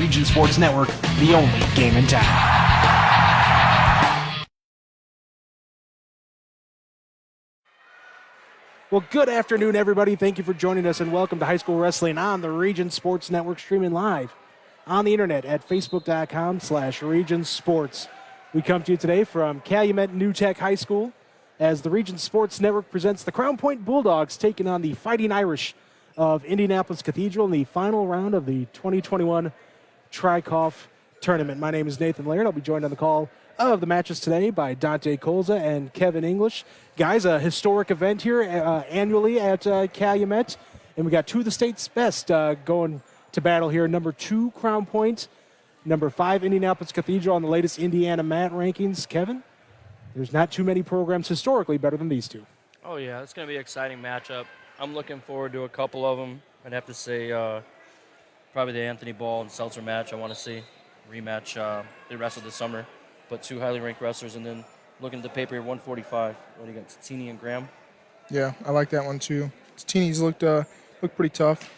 Region Sports Network, the only game in town. Well, good afternoon, everybody. Thank you for joining us, and welcome to High School Wrestling on the Region Sports Network, streaming live on the internet at facebook.com/Region Sports. We come to you today from Calumet New Tech High School as the Region Sports Network presents the Crown Point Bulldogs taking on the Fighting Irish of Indianapolis Cathedral in the final round of the 2021 Traicoff tournament. My name is Nathan Laird. I'll be joined on the call of the matches today by Dante Colza and Kevin English. Guys, a historic event here annually at Calumet, and we got two of the state's best going to battle here. Number 2, Crown Point. Number 5, Indianapolis Cathedral on the latest Indiana MAT rankings. Kevin, there's not too many programs historically better than these two. Oh, yeah, it's going to be an exciting matchup. I'm looking forward to a couple of them. I'd have to say probably the Anthony Ball and Seltzer match I want to see. Rematch, they wrestled this summer, but two highly ranked wrestlers. And then looking at the paper here, 145. What do you got, Catini and Graham? Yeah, I like that one too. Catini's looked pretty tough,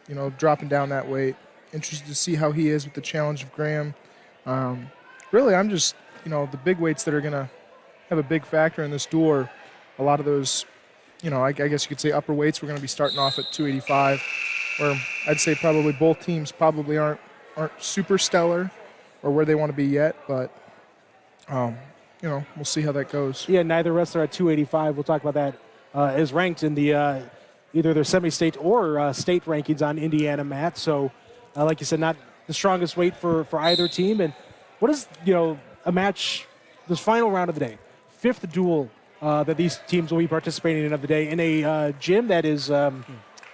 you know, dropping down that weight. Interested to see how he is with the challenge of Graham. Really, I'm just, you know, the big weights that are going to have a big factor in this duel are a lot of those, you know, I guess you could say upper weights. We're going to be starting off at 285, where I'd say probably both teams probably aren't super stellar or where they want to be yet, but, you know, we'll see how that goes. Yeah, neither wrestler at 285. We'll talk about that. Is ranked in the either their semi-state or state rankings on Indiana MAT. So, like you said, not the strongest weight for either team. And what is, you know, a match, this final round of the day, 5th duel that these teams will be participating in of the day in a gym that is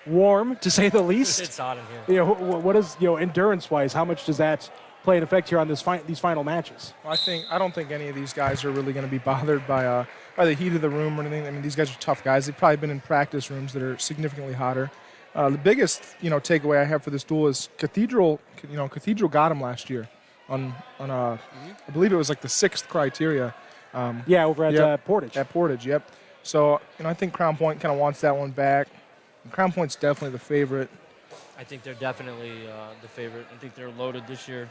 warm, to say the least. It's hot in here. You know, what is, you know, endurance-wise, how much does that play an effect here on these final matches? Well, I don't think any of these guys are really going to be bothered by the heat of the room or anything. I mean, these guys are tough guys. They've probably been in practice rooms that are significantly hotter. The biggest, you know, takeaway I have for this duel is Cathedral. You know, Cathedral got them last year on I believe it was like the 6th criteria. Over at Portage. At Portage, yep. So, you know, I think Crown Point kind of wants that one back. And Crown Point's definitely the favorite. I think they're definitely the favorite. I think they're loaded this year.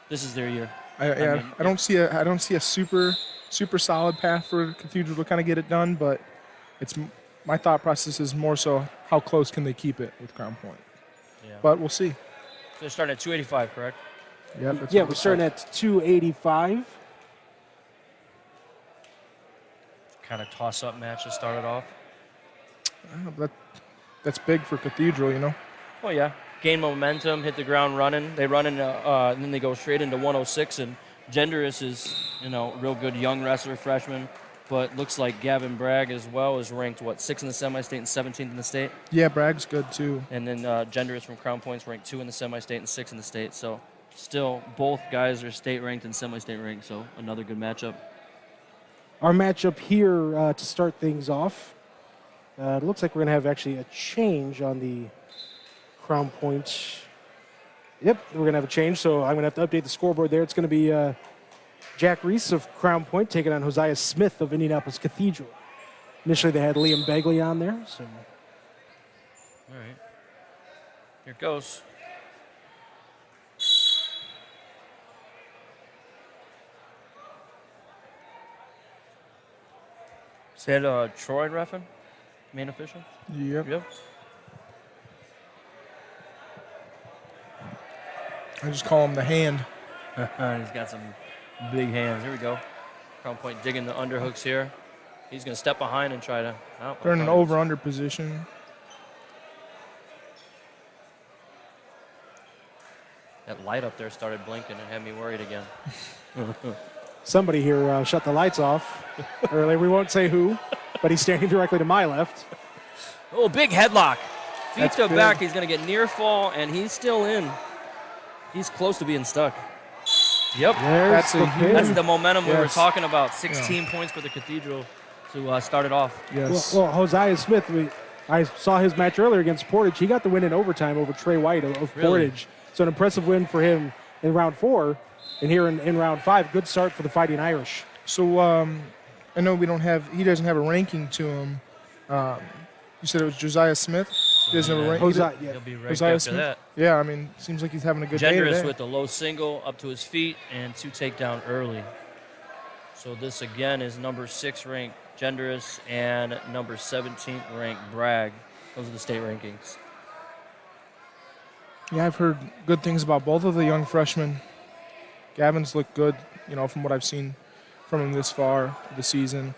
This is their year. I don't see a super solid path for Cathedral to kind of get it done, but it's my thought process is more so how close can they keep it with Crown Point. Yeah. But we'll see. So they're starting at 285, correct? Yeah, we're starting at 285. Kind of toss-up match to start it off. That's big for Cathedral, you know. Oh, yeah. Gain momentum, hit the ground running. They run into, and then they go straight into 106. And Genderis is, you know, real good young wrestler, freshman. But looks like Gavin Bragg as well is ranked, 6th in the semi-state and 17th in the state? Yeah, Bragg's good too. And then Genderis from Crown Point's ranked 2 in the semi-state and 6th in the state. So still, both guys are state-ranked and semi-state ranked. So another good matchup. Our matchup here to start things off. It looks like we're going to have actually a change on the Crown Point. Yep, we're going to have a change, so I'm going to have to update the scoreboard there. It's going to be Jack Reese of Crown Point taking on Josiah Smith of Indianapolis Cathedral. Initially, they had Liam Begley on there. So. All right. Here it goes. Is that Troy reffing? Main official? Yep. I just call him the hand. He's got some big hands. Here we go. Crown Point digging the underhooks here. He's going to step behind and try to... They're in an over-under position. That light up there started blinking and had me worried again. Somebody here shut the lights off earlier. We won't say who, but he's standing directly to my left. Oh, big headlock. Feet That's to big. back. He's going to get near fall, and he's still in. He's close to being stuck. Yep. That's the momentum we were Yes. talking about. 16 points for the Cathedral to start it off. Yes. Well, Josiah Smith, I saw his match earlier against Portage. He got the win in overtime over Trey White of Really? Portage. So an impressive win for him in round 4. And here in round 5, good start for the Fighting Irish. So I know he doesn't have a ranking to him. You said it was Josiah Smith? He doesn't have a rank. Josiah, He'll be ranked Josiah after Smith? that. Yeah, I mean, seems like he's having a good day Generous today. with the low single up to his feet and 2 takedown early. So this again is number 6 ranked Generous and number 17th ranked Bragg. Those are the state rankings. Yeah, I've heard good things about both of the young freshmen. Gavin's looked good, from what I've seen from him this far this season.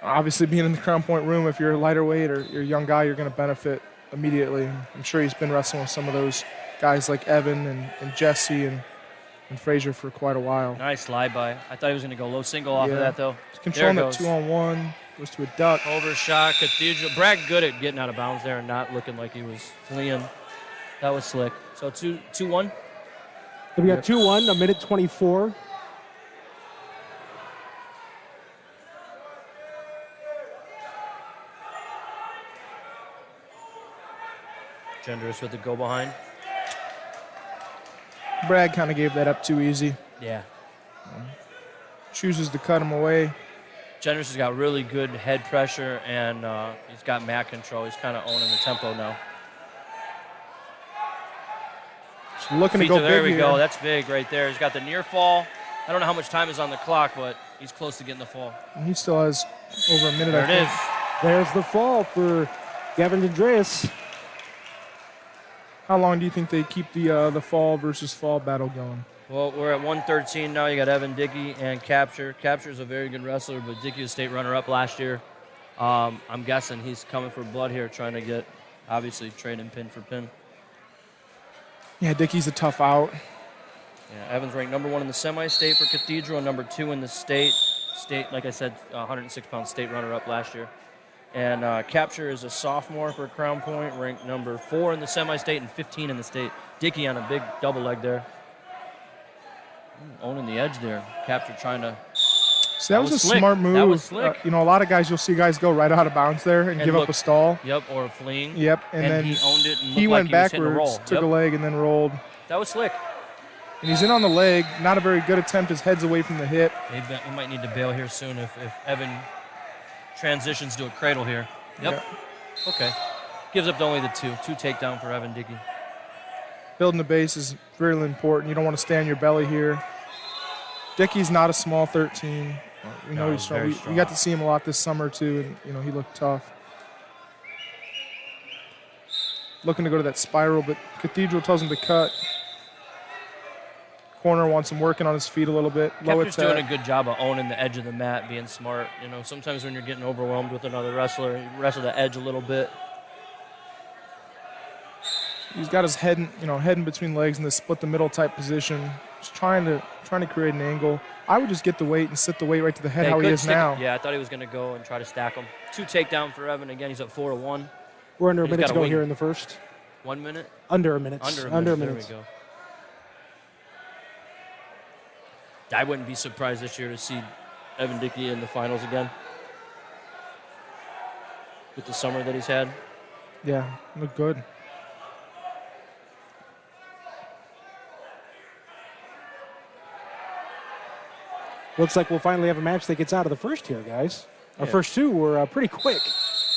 Obviously, being in the Crown Point room, if you're a lighter weight or you're a young guy, you're going to benefit immediately. I'm sure he's been wrestling with some of those guys like Evan and Jesse and Frazier for quite a while. Nice slide by. I thought he was going to go low single off of that, though. He's controlling There it it goes. 2-on-1, goes to a duck. Overshot, Cathedral. Bragg good at getting out of bounds there and not looking like he was fleeing. That was slick. So 2-1. We got 2-1, a minute 24. Generous with the go behind. Bragg kind of gave that up too easy. Yeah. Chooses to cut him away. Generous has got really good head pressure, and he's got mat control. He's kind of owning the tempo now. Just looking to Feet go to- there big we here. go. That's big right there. He's got the near fall. I don't know how much time is on the clock, but he's close to getting the fall. And he still has over a minute, There I it think. is. There's the fall for Gavin Andreas. How long do you think they keep the fall versus fall battle going? Well, we're at 113 now. You got Evan Dickey and Capture. Capture's a very good wrestler, but Dickey was state runner-up last year. I'm guessing he's coming for blood here, trying to get, obviously, trading pin for pin. Yeah, Dickey's a tough out. Yeah, Evan's ranked number 1 in the semi-state for Cathedral and number 2 in the state. State, like I said, 106-pound state runner-up last year. And Capture is a sophomore for Crown Point, ranked number 4 in the semi-state and 15 in the state. Dickey on a big double leg there. Owning the edge there. Capture trying to... So that was a slick. smart move. That was slick. A lot of guys, you'll see guys go right out of bounds there and give up a stall. Yep, or fleeing. Yep, and then he owned it and he looked went like he was hitting a backwards, roll. took a leg, and then rolled. That was slick. And he's in on the leg. Not a very good attempt. His head's away from the hip. He might need to bail here soon if Evan transitions to a cradle here. Yep. Yeah. Okay. Gives up only the 2 takedown for Evan Dickey. Building the base is really important. You don't want to stay on your belly here. Dickey's not a small 13. We know No, he's strong. very We strong. got to see him a lot this summer too, and he looked tough. Looking to go to that spiral, but Cathedral tells him to cut. Corner wants him working on his feet a little bit. Low Capture's doing a attack. good job of owning the edge of the mat, being smart. Sometimes when you're getting overwhelmed with another wrestler, you wrestle the edge a little bit. He's got his head in between legs in this split the middle type position. Just trying to create an angle. I would just get the weight and sit the weight right to the head Yeah, how he good is stick- now. Yeah, I thought he was going to go and try to stack him. 2 takedown for Evan. Again, he's up 4-1. We're under a He's minute got to a go wing. here in the first. 1 minute? Under a minute. Under a Under a minute. minute. There we go. I wouldn't be surprised this year to see Evan Dickey in the finals again with the summer that he's had. Yeah, look good. Looks like we'll finally have a match that gets out of the first here, guys. Our Yeah. first 2 were pretty quick.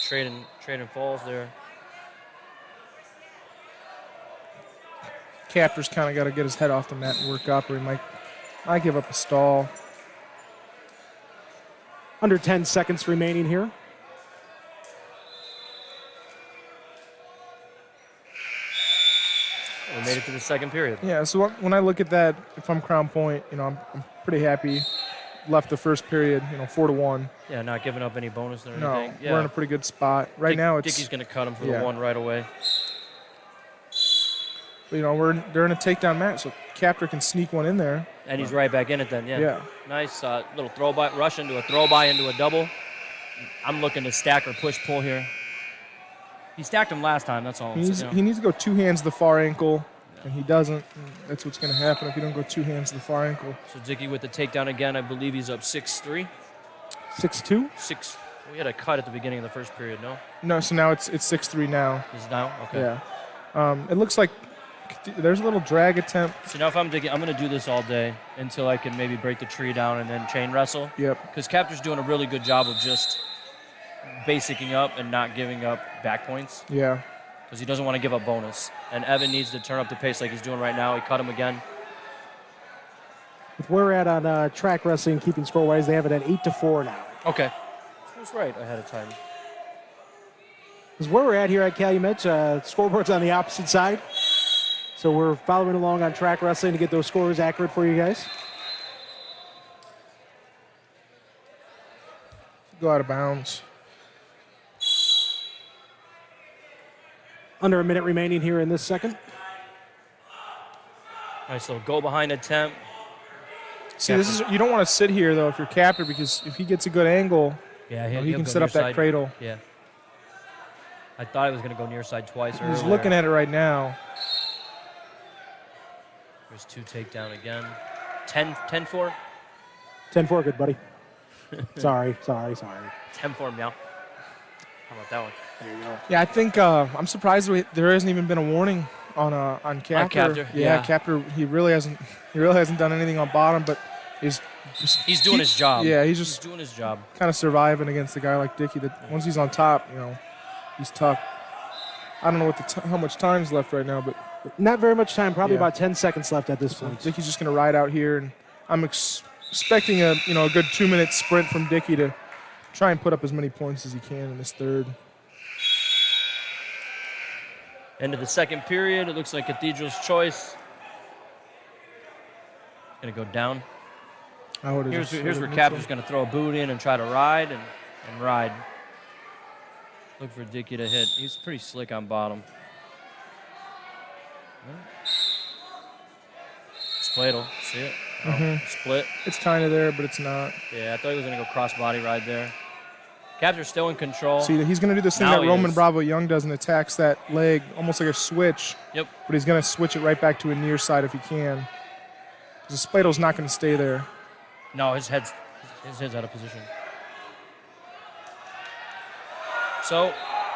Trading falls there. Captor's kind of got to get his head off the mat and work up, or he might give up a stall. Under 10 seconds remaining here. We made it to the second period. Yeah, so when I look at that, if I'm Crown Point, I'm pretty happy. Left the first period, 4-1. Yeah, not giving up any bonus or No, anything. Yeah. we're in a pretty good spot. Right now, Dickey's going to cut him for yeah. the 1 right away. they're in a takedown match, so Captor can sneak one in there. And he's right back in it then, yeah. Yeah. Nice little throw by, rush into a throw by into a double. I'm looking to stack or push pull here. He stacked him last time, that's all. He needs to go 2 hands to the far ankle, and he doesn't. That's what's going to happen if you don't go 2 hands to the far ankle. So Dickey with the takedown again. I believe he's up 6-3. 6-2. We had a cut at the beginning of the first period, no? No, so now it's 6-3 now. He's now? Okay. Yeah. It looks like there's a little drag attempt. So now if I'm Dickey, I'm going to do this all day until I can maybe break the tree down and then chain wrestle. Yep. Because Captor's doing a really good job of just basicing up and not giving up back points Yeah. because he doesn't want to give up bonus. And Evan needs to turn up the pace like he's doing right now. He cut him again. With where we're at on track wrestling, keeping score-wise, they have it at 8-4 now. Okay. I was right ahead of time. Because where we're at here at Calumet, scoreboard's on the opposite side. So we're following along on track wrestling to get those scores accurate for you guys. Go out of bounds. Under a minute remaining here in this second. Nice little go behind attempt. See, this is you don't want to sit here though if you're captor, because if he gets a good angle, Yeah, he can set up that cradle. Yeah. I thought he was going to go near side twice earlier. He's looking at it right now. There's 2 takedown again. 10-4? 10-4, good buddy. Sorry. 10-4, meow. How about that one? There you go. Yeah, I think I'm surprised there hasn't even been a warning on captor. On captor, yeah, yeah. captor. He really hasn't done anything on bottom, but he's doing his job. Yeah, he's He's just doing his job. kind of surviving against a guy like Dickey. That once he's on top, he's tough. I don't know how much time's left right now, but Not very much time, probably Yeah. about 10 seconds left at this point. Dickey's just going to ride out here, and I'm expecting a good 2-minute sprint from Dickey to try and put up as many points as he can in this third. End of the second period. It looks like Cathedral's choice. Going to go down. Here's where Captain's going to throw a boot in and try to ride and ride. Look for Dickey to hit. He's pretty slick on bottom. Spladle. See it? Oh, split. It's kind of there, but it's not. Yeah, I thought he was going to go cross-body ride there. Captain's still in control. See, he's going to do this thing Now that he Roman is. Bravo Young does and attacks that leg almost like a switch. Yep. But he's going to switch it right back to a near side if he can. The Spladle's not going to stay there. No, his head's out of position. So,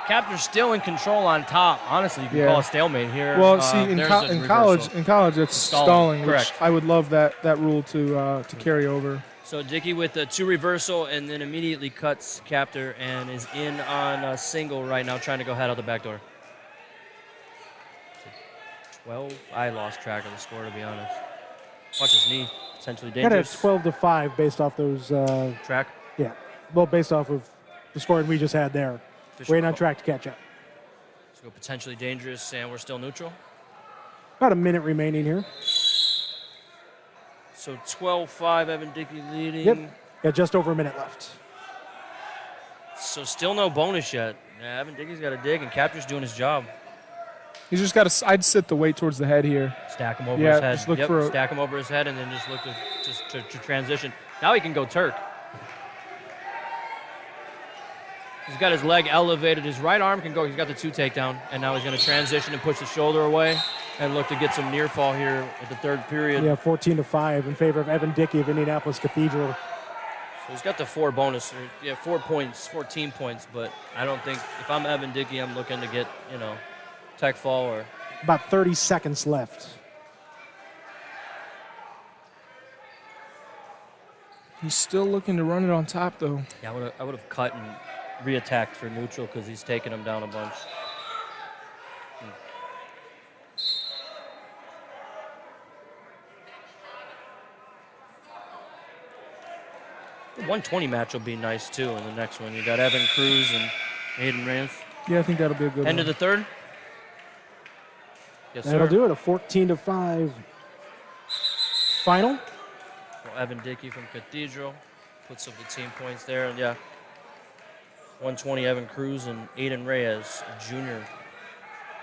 Captain's still in control on top. Honestly, you can Yeah. call a stalemate here. Well, see, in there's a college, reversal. it's Stalling, stalling, which correct. I would love that rule to carry over. So Dickey with a 2 reversal and then immediately cuts Captor and is in on a single right now, trying to go head out the back door. 12. I lost track of the score, to be honest. Watch his knee. Potentially Got it at dangerous. 12-5 based off those, Track. yeah. Well, based off of the scoring we just had there. Official Waiting on call. track to catch up. So potentially dangerous, and we're still neutral. About a minute remaining here. So 12-5, Evan Dickey leading. Yep. Got just over a minute left. So still no bonus yet. Yeah, Evan Dickey's got to dig, and Captor's doing his job. He's just got to. I'd sit the weight towards the head here. Stack him over Yeah, his head. just look for a- stack him over his head, and then just look to transition. Now he can go Turk. He's got his leg elevated. His right arm can go. He's got the 2 takedown, and now he's going to transition and push the shoulder away and look to get some near fall here at the third period. Yeah, 14-5 in favor of Evan Dickey of Indianapolis Cathedral. So he's got the 4 bonus. 4 points, 14 points. But I don't think if I'm Evan Dickey, I'm looking to get tech fall or. About 30 seconds left. He's still looking to run it on top, though. Yeah, I would have cut and reattacked for neutral because he's taking him down a bunch. 120 match will be nice too in the next one. You got Evan Cruz and Aiden Rance. Yeah, I think that'll be a good End one. of the third. Yes, That'll sir. do it. A 14-5 final. Well, Evan Dickey from Cathedral puts up the team points there. And yeah, 120 Evan Cruz and Aiden Reyes, junior.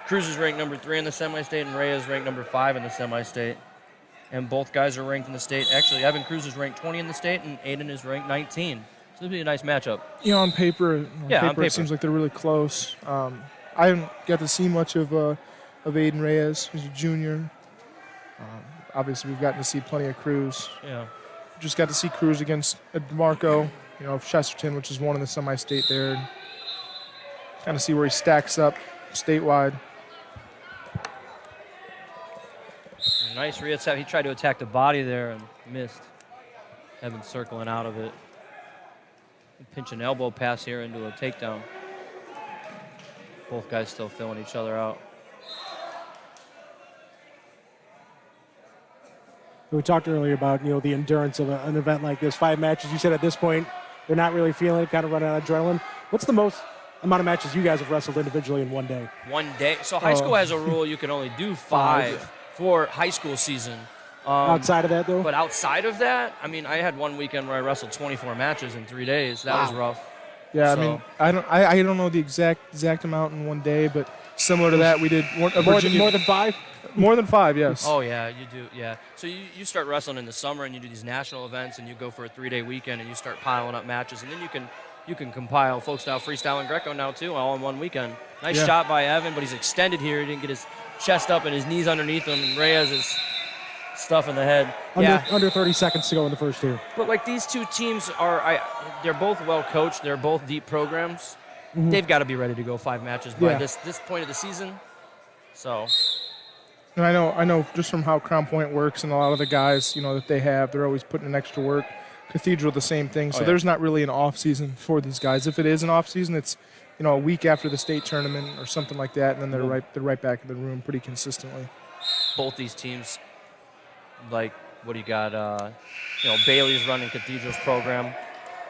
Cruz is ranked number 3 in the semi-state, and Reyes ranked number 5 in the semi-state. And both guys are ranked in the state. Actually, Evan Cruz is ranked 20 in the state, and Aiden is ranked 19. So this will be a nice matchup. On paper, on paper. it seems like they're really close. I haven't got to see much of Aiden Reyes. He's a junior. Obviously, we've gotten to see plenty of Cruz. Yeah. Just got to see Cruz against DeMarco, of Chesterton, which is one in the semi-state there. Kind of see where he stacks up statewide. Nice re-attack. He tried to attack the body there and missed. Evan circling out of it. Pinch an elbow pass here into a takedown. Both guys still filling each other out. We talked earlier about, the endurance of an event like this. 5 matches. You said at this point they're not really feeling it, kind of running out of adrenaline. What's the most amount of matches you guys have wrestled individually in one day? One day. So high school has a rule you can only do 5 for high school season. Outside of that, though? But outside of that, I mean, I had one weekend where I wrestled 24 matches in 3 days. That was rough. Yeah, So- I mean, I don't know the exact amount in one day, but similar to that, we did more than 5? More than 5, yes. Oh, yeah, you do, yeah. So you start wrestling in the summer, and you do these national events, and you go for a 3-day weekend, and you start piling up matches, and then you can compile folk style, freestyle, and Greco now, too, all in one weekend. Nice shot by Evan, but he's extended here. He didn't get his chest up and his knees underneath him, and Reyes is stuff in the head. Under 30 seconds to go in the first 2. But, like, these two teams they're both well coached. They're both deep programs. Mm-hmm. They've got to be ready to go 5 matches by this point of the season. So... And I know just from how Crown Point works and a lot of the guys, that they have, they're always putting in extra work. Cathedral, the same thing. So there's not really an off season for these guys. If it is an off season, it's a week after the state tournament or something like that, and then they're right back in the room pretty consistently. Both these teams, like, what do you got? Bailey's running Cathedral's program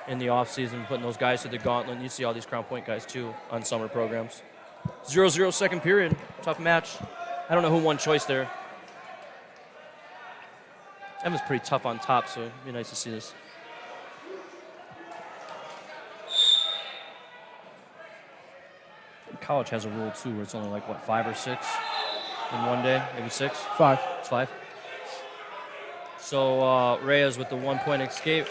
in the off season, putting those guys to the gauntlet. You see all these Crown Point guys too on summer programs. 0-0 second period, tough match. I don't know who won choice there. Evan's pretty tough on top, so it'd be nice to see this. College has a rule, too, where it's only like, 5 or 6 in one day? Maybe 6? 5. It's 5. So Reyes with the 1-point escape,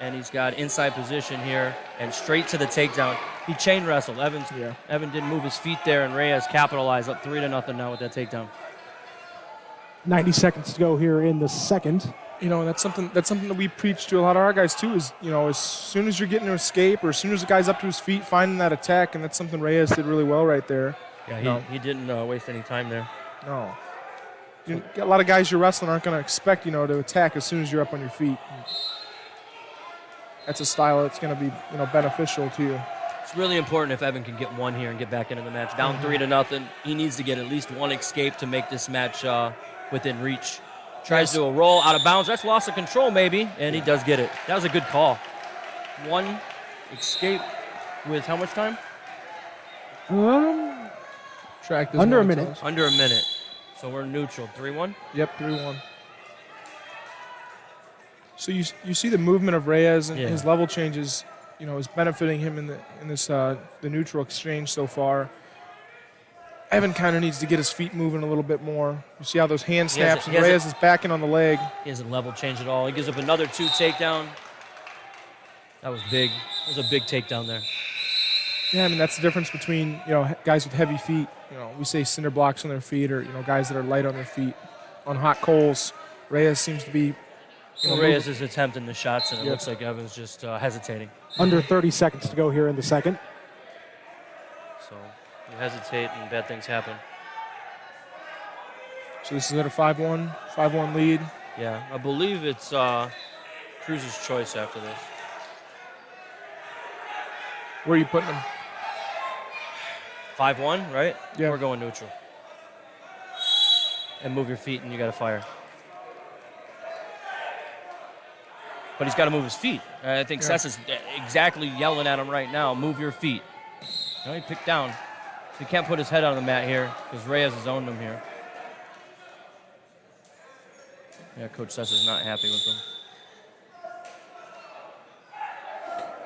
and he's got inside position here and straight to the takedown. He chain wrestled. Evan didn't move his feet there, and Reyes capitalized up 3-0 now with that takedown. 90 seconds to go here in the second. That's something that we preach to a lot of our guys too. Is as soon as you're getting to escape, or as soon as the guy's up to his feet, finding that attack, and that's something Reyes did really well right there. Yeah, he didn't waste any time there. No. A lot of guys you're wrestling aren't going to expect to attack as soon as you're up on your feet. That's a style that's going to be beneficial to you. It's really important if Evan can get one here and get back into the match. Down 3-0, he needs to get at least one escape to make this match within reach. Tries to do a roll out of bounds. That's loss of control maybe, and he does get it. That was a good call. One escape with how much time? Track under a minute. Under a minute. So we're neutral. 3-1? Yep, 3-1. So you see the movement of Reyes and his level changes, is benefiting him in this the neutral exchange so far. Evan kind of needs to get his feet moving a little bit more. You see how those hand snaps, and Reyes is backing on the leg. He hasn't level changed at all. He gives up another 2 takedown. That was big. That was a big takedown there. Yeah, I mean, that's the difference between, guys with heavy feet. We say cinder blocks on their feet, or, guys that are light on their feet. On hot coals, Reyes seems to be... Reyes is attempting the shots, and it looks like Evan's just hesitating. Under 30 seconds to go here in the second. So you hesitate, and bad things happen. So this is at a 5-1 lead. Yeah, I believe it's Cruz's choice after this. Where are you putting him? 5-1, right? Yeah. We're going neutral. And move your feet, and you got to fire. But he's got to move his feet. I think Sess is exactly yelling at him right now. Move your feet. He picked down. So he can't put his head on the mat here because Reyes has owned him here. Yeah, Coach Sess is not happy with him.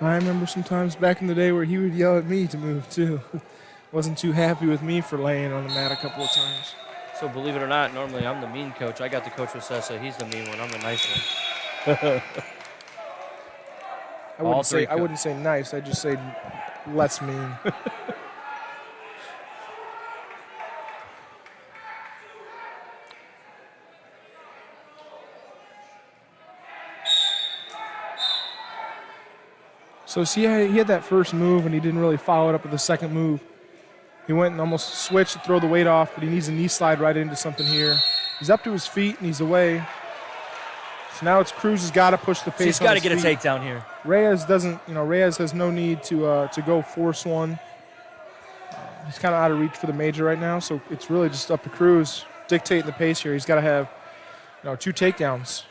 I remember sometimes back in the day where he would yell at me to move too. Wasn't too happy with me for laying on the mat a couple of times. So believe it or not, normally I'm the mean coach. I got the coach with Sessa. He's the mean one. I'm the nice one. I wouldn't say nice. I'd just say less mean. So see, he had that first move, and he didn't really follow it up with the second move. He went and almost switched to throw the weight off, but he needs a knee slide right into something here. He's up to his feet, and he's away. So now it's Cruz has got to push the pace. He's got to on get his a feet. takedown here. Reyes doesn't, Reyes has no need to go force one. He's kind of out of reach for the major right now, so it's really just up to Cruz dictating the pace here. He's got to have, 2 takedowns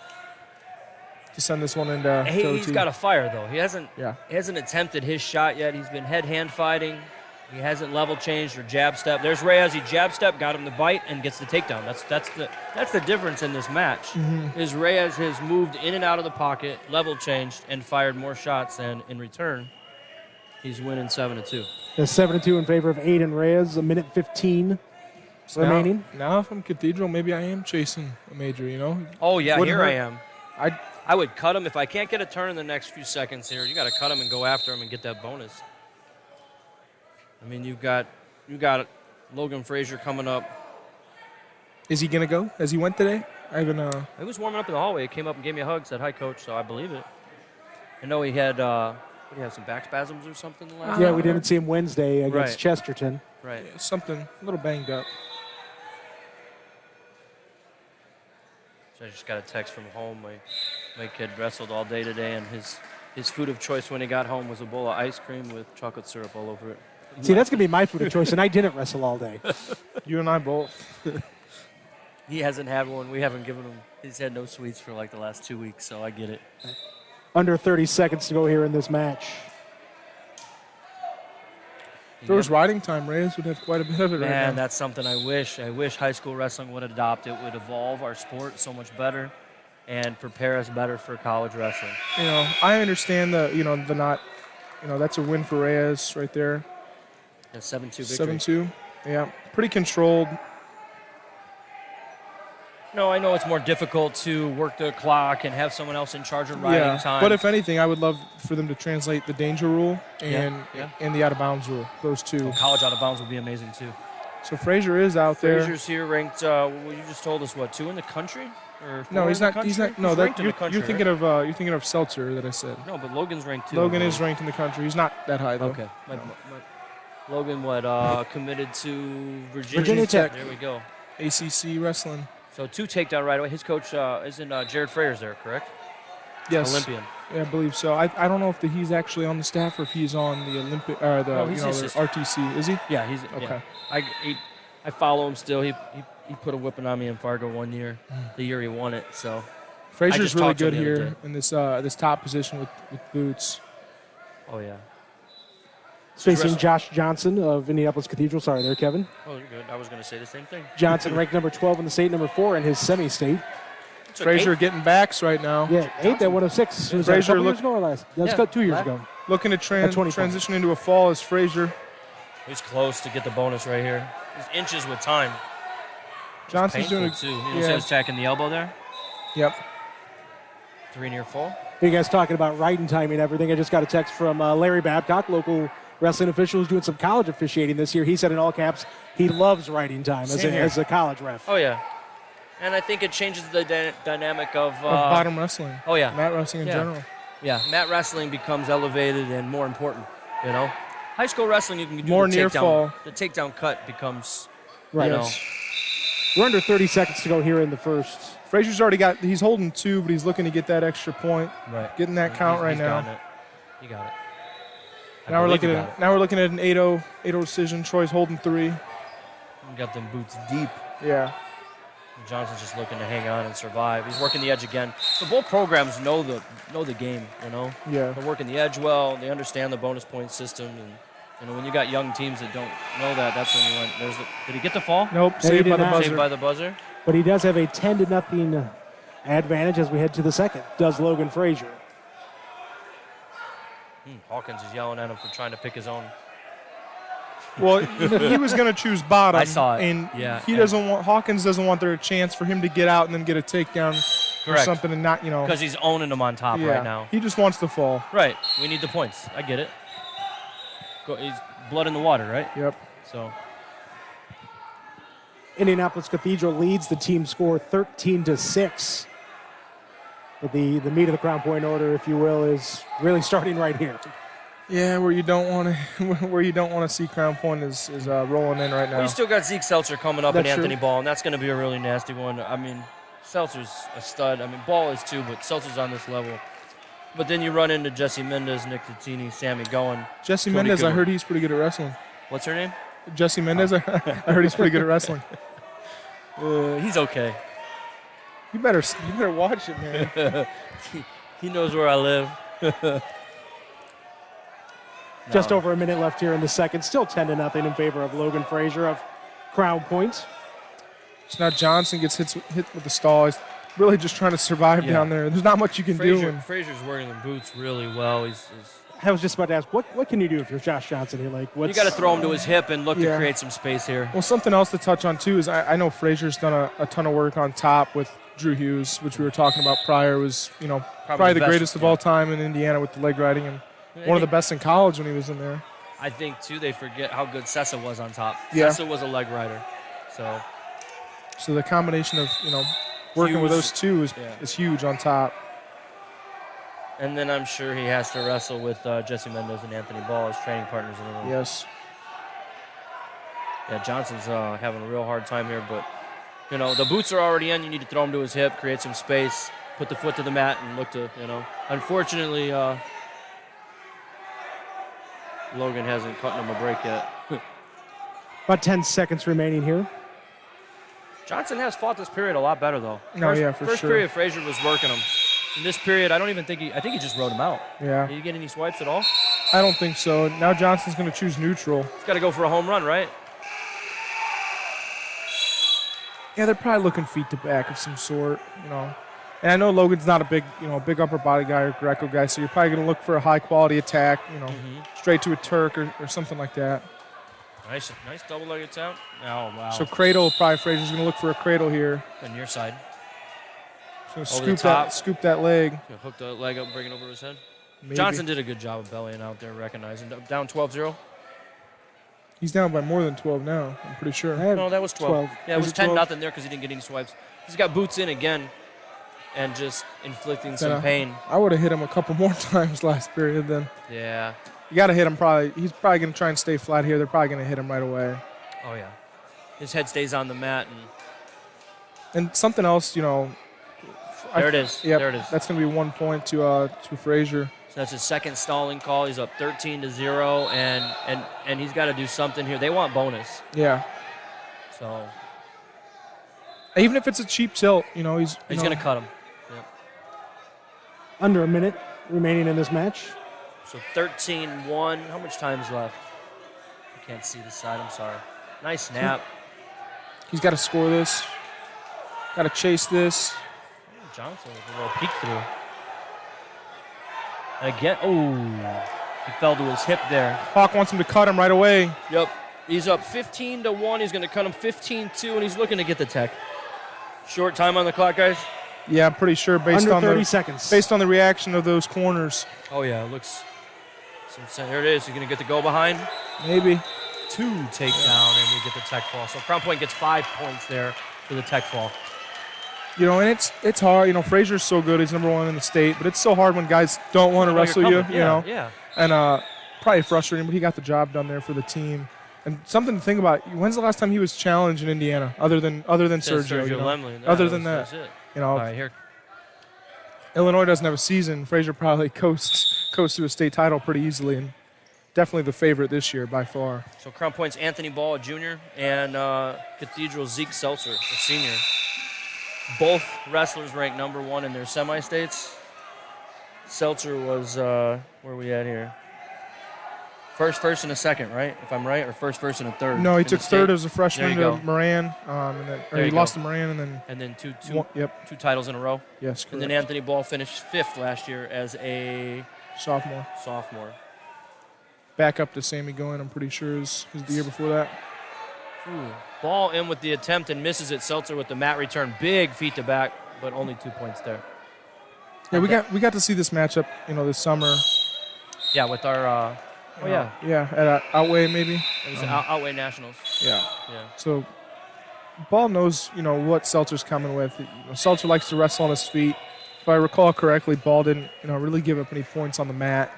to send this one into He's OT. got a fire though. He hasn't Yeah. attempted his shot yet. He's been head-hand fighting. He hasn't level changed or jab step. There's Reyes. He jab step, got him to bite, and gets the takedown. That's the difference in this match. Mm-hmm. Is Reyes has moved in and out of the pocket, level changed, and fired more shots, and in return, he's winning 7-2. It's 7-2 in favor of Aiden Reyes. A minute 15 remaining. Now, if I'm Cathedral, maybe I am chasing a major. Oh yeah, Wouldn't here I hurt. am. I would cut him if I can't get a turn in the next few seconds here. You got to cut him and go after him and get that bonus. I mean, you got Logan Frazier coming up. Is he gonna go? As he went today? I haven't. He was warming up in the hallway. He came up and gave me a hug, said hi, coach. So I believe it. I know he had some back spasms or something the last. Yeah, time we there? didn't see him Wednesday against Right. Chesterton. Right. Something a little banged up. So I just got a text from home. My kid wrestled all day today, and his food of choice when he got home was a bowl of ice cream with chocolate syrup all over it. See, that's going to be my food of choice, and I didn't wrestle all day. You and I both. He hasn't had one. We haven't given him. He's had no sweets for like the last 2 weeks, so I get it. Under 30 seconds to go here in this match. If there was riding time, Reyes would have quite a bit of it right Man, now. that's something I wish high school wrestling would adopt. It would evolve our sport so much better and prepare us better for college wrestling. I understand the not, that's a win for Reyes right there. A 7-2 victory. 7-2. Yeah, pretty controlled. No, I know it's more difficult to work the clock and have someone else in charge of riding time. But if anything, I would love for them to translate the danger rule and the out of bounds rule. Those two. College out of bounds would be amazing too. So Frazier is out there. Frazier's here ranked. Well, you just told us what, 2 in the country? Or 4 No, he's in the not. country? He's not. No, ranked in the country, you're thinking right? of you're thinking of Seltzer that I said. No, but Logan's ranked 2. Logan is ranked in the country. He's not that high though. Okay. Logan, committed to Virginia Tech. There we go. ACC wrestling. So 2 takedown right away. His coach isn't Jared Freyer's there, correct? Yes. Olympian. Yeah, I believe so. I don't know if he's actually on the staff or if he's on the Olympic or the he's the assistant. RTC. Is he? Yeah, he's Okay. Yeah. I follow him still. He put a whipping on me in Fargo one year, the year he won it. So Frazier's just really talked to him good the other here in this top position with boots. oh yeah. Facing Josh Johnson of Indianapolis Cathedral. Sorry there, Kevin. Oh, you're good. I was going to say the same thing. Johnson ranked number 12 in the state, number 4 in his semi-state. So Frazier getting backs right now. Yeah, 8 that 1 of 6. Was that a Frazier couple years ago or last? That was Yeah, 2 years last- ago. Looking to At 20 transition into a fall is Frazier. He's close to get the bonus right here. He's inches with time. Johnson's Painful doing too. You yeah. see him attacking the elbow there? Yep. 3 near full. You guys talking about riding time and everything. I just got a text from Larry Babcock, local wrestling official who's doing some college officiating this year. He said in all caps he loves riding time as a college ref. Oh yeah. And I think it changes the dynamic of Bottom wrestling. Oh yeah. Mat wrestling in Yeah. general. Yeah, mat wrestling becomes elevated and more important, High school wrestling, you can do More the near takedown. fall. The takedown cut becomes, Right. We're under 30 seconds to go here in the first. Frazier's he's holding 2, but he's looking to get that extra point. Right. Getting that count right he's now. Got it. He got it. I Now we're believe looking he at got it. now we're looking at an 8-0 decision. Troy's holding 3. He got them boots deep. Yeah. Johnson's just looking to hang on and survive. He's working the edge again. So both programs know the game, Yeah. They're working the edge well. They understand the bonus point system, and when you got young teams that don't know that, that's when you went. Did he get the fall? Nope. he Saved did by the not. buzzer. Saved by the buzzer. But he does have a 10-0 advantage as we head to the second. Does Logan Frazier. Hawkins is yelling at him for trying to pick his own. Well, he was going to choose bottom. I saw it. And Yeah, Hawkins doesn't want there a chance for him to get out and then get a takedown or Correct. something and not, Because he's owning them on top yeah. right now. He just wants the fall. Right. We need the points. I get it. He's blood in the water, right? Yep. So Indianapolis Cathedral leads the team score 13-6. But the meat of the Crown Point order, if you will, is really starting right here. Yeah, where you don't want to see Crown Point is rolling in right now. well, you still got Zeke Seltzer coming up That's and Anthony true. Ball, and that's going to be a really nasty one. I mean, Seltzer's a stud. I mean, Ball is too, but Seltzer's on this level. But then you run into Jesse Mendez, Nick Catini, Sammy Goen. Jesse Mendez, I heard he's pretty good at wrestling. What's her name? Jesse Mendez, I heard he's pretty good at wrestling. He's okay. You better watch it, man. He knows where I live. Just over a minute left here in the second. Still 10-0 in favor of Logan Frazier of Crown Point. So now Johnson gets hit with the stall. He's really just trying to survive down there. There's not much you can do. Frazier's working the boots really well. I was just about to ask, what can you do if you're Josh Johnson here? Like, you got to throw him to his hip and look to create some space here. Well, something else to touch on, too, is I know Frazier's done a ton of work on top with Drew Hughes, which we were talking about prior, was, probably the greatest of all time in Indiana with the leg riding, and one of the best in college when he was in there. I think, too, they forget how good Sessa was on top. Yeah. Sessa was a leg rider. So the combination of, working with those two is huge on top. And then I'm sure he has to wrestle with Jesse Mendez and Anthony Ball as training partners in the ring. Yes. Yeah, Johnson's having a real hard time here, but, the boots are already in. You need to throw him to his hip, create some space, put the foot to the mat, and look to, Unfortunately, Logan hasn't cut him a break yet. About 10 seconds remaining here. Johnson has fought this period a lot better, though. For First sure. period, Frazier was working him. In this period, I think he just rode him out. Yeah. Did he get any swipes at all? I don't think so. Now Johnson's going to choose neutral. He's got to go for a home run, right? Yeah, they're probably looking feet to back of some sort, And I know Logan's not a big upper body guy or Greco guy, so you're probably going to look for a high quality attack, straight to a Turk or something like that. Nice double-legged tap. Oh, wow. So cradle, probably Frazier's going to look for a cradle here. On your side. So scoop that leg. Hook the leg up and bring it over his head. Maybe. Johnson did a good job of bellying out there, recognizing. Down 12-0. He's down by more than 12 now, I'm pretty sure. No, that was 12. Yeah, it was 10-0 12? there because he didn't get any swipes. He's got boots in again and just inflicting some pain. I would have hit him a couple more times last period then. Yeah. You got to hit him probably. He's probably going to try and stay flat here. They're probably going to hit him right away. Oh, yeah. His head stays on the mat. And something else, There it is. Yep, There it is. That's going to be 1 point to Frazier. So that's his second stalling call. He's up 13-0, and he's got to do something here. They want bonus. Yeah. So even if it's a cheap tilt, he's going to cut him. Yep. Under a minute remaining in this match. So 13-1. How much time is left? I can't see the side. I'm sorry. Nice snap. He's got to score this. Got to chase this. Johnson with a little peek through. And again, he fell to his hip there. Hawk wants him to cut him right away. Yep. He's up 15-1. He's going to cut him 15-2, and he's looking to get the tech. Short time on the clock, guys. Yeah, I'm pretty sure Under 30 seconds. Based on the reaction of those corners. Oh, yeah, it looks. There it is. He's going to get the go behind. Maybe. 2 takedown, and we get the tech fall. So Crown Point gets 5 points there for the tech fall. And it's hard. Frazier's so good. He's number 1 in the state. But it's so hard when guys don't want to wrestle you, Yeah. And probably frustrating, but he got the job done there for the team. And something to think about, when's the last time he was challenged in Indiana other than Sergio? Lemley. Other than that. That's it. All right, here. Illinois doesn't have a season. Frazier probably coasts to a state title pretty easily, and definitely the favorite this year by far. So Crown Point's Anthony Ball, a junior, and Cathedral Zeke Seltzer, a senior. Both wrestlers ranked number 1 in their semi-states. Seltzer was, where are we at here? First, and a second, right? If I'm right, or first, and a third. No, he took third as a freshman to go. Moran, he lost to Moran, and then two yep. 2 titles in a row. Yes, correct. And then Anthony Ball finished 5th last year as a sophomore. Back up to Sammy Goen, I'm pretty sure is the year before that. Ball in with the attempt and misses it. Seltzer with the mat return, big feet to back, but only 2 points there. Yeah, we got to see this matchup, this summer. Yeah, with our. At Outweigh maybe. It was Outweigh Nationals. Yeah. So Ball knows, what Seltzer's coming with. Seltzer likes to wrestle on his feet. If I recall correctly, Ball didn't, really give up any points on the mat.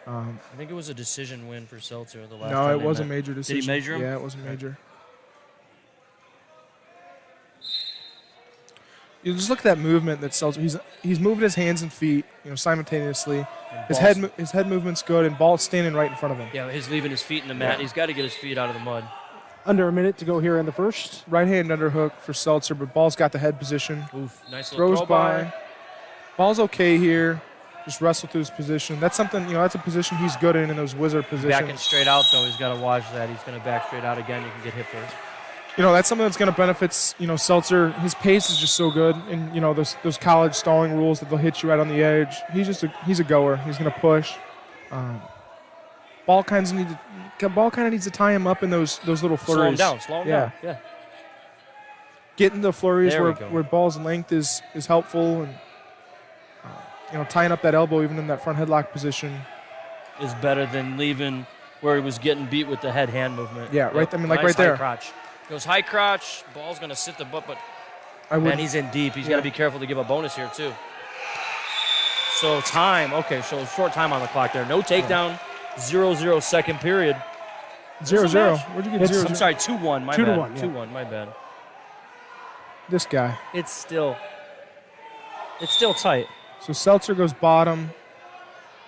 I think it was a decision win for Seltzer the last time. No, it was a major decision. Did he measure him? Yeah, it was a major. You just look at that movement that Seltzer. He's moving his hands and feet, simultaneously. And His ball's- head movement's good, and ball's standing right in front of him. Yeah, he's leaving his feet in the mat. Yeah. He's got to get his feet out of the mud. Under a minute to go here in the first. Right hand underhook for Seltzer, but ball's got the head position. Oof, nice little Throws throw by. Ball's okay here. Just wrestle through his position. That's something, that's a position he's good in those wizard positions. Backing straight out, though. He's got to watch that. He's going to back straight out again. You can get hit first. That's something that's going to benefit, Seltzer. His pace is just so good, and those college stalling rules that they'll hit you right on the edge. He's a goer. He's going to push. Ball kind of needs to tie him up in those little flurries. Slow him down. Yeah. Getting the flurries There we go. where ball's length is helpful, and tying up that elbow even in that front headlock position. Is better than leaving where he was getting beat with the head-hand movement. Yeah, right. I mean, like Nice right there. High crotch. Goes high crotch. Ball's going to sit the butt, but would. he's in deep. He's Yeah. got to be careful to give a bonus here, too. So time. Okay, so short time on the clock there. No takedown. 0-0 second period. 0-0. match? Where'd you get It's- 0-0? I'm sorry, 2-1. My 2-1, bad. yeah. 2-1. My bad. This guy. It's still tight. So Seltzer goes bottom.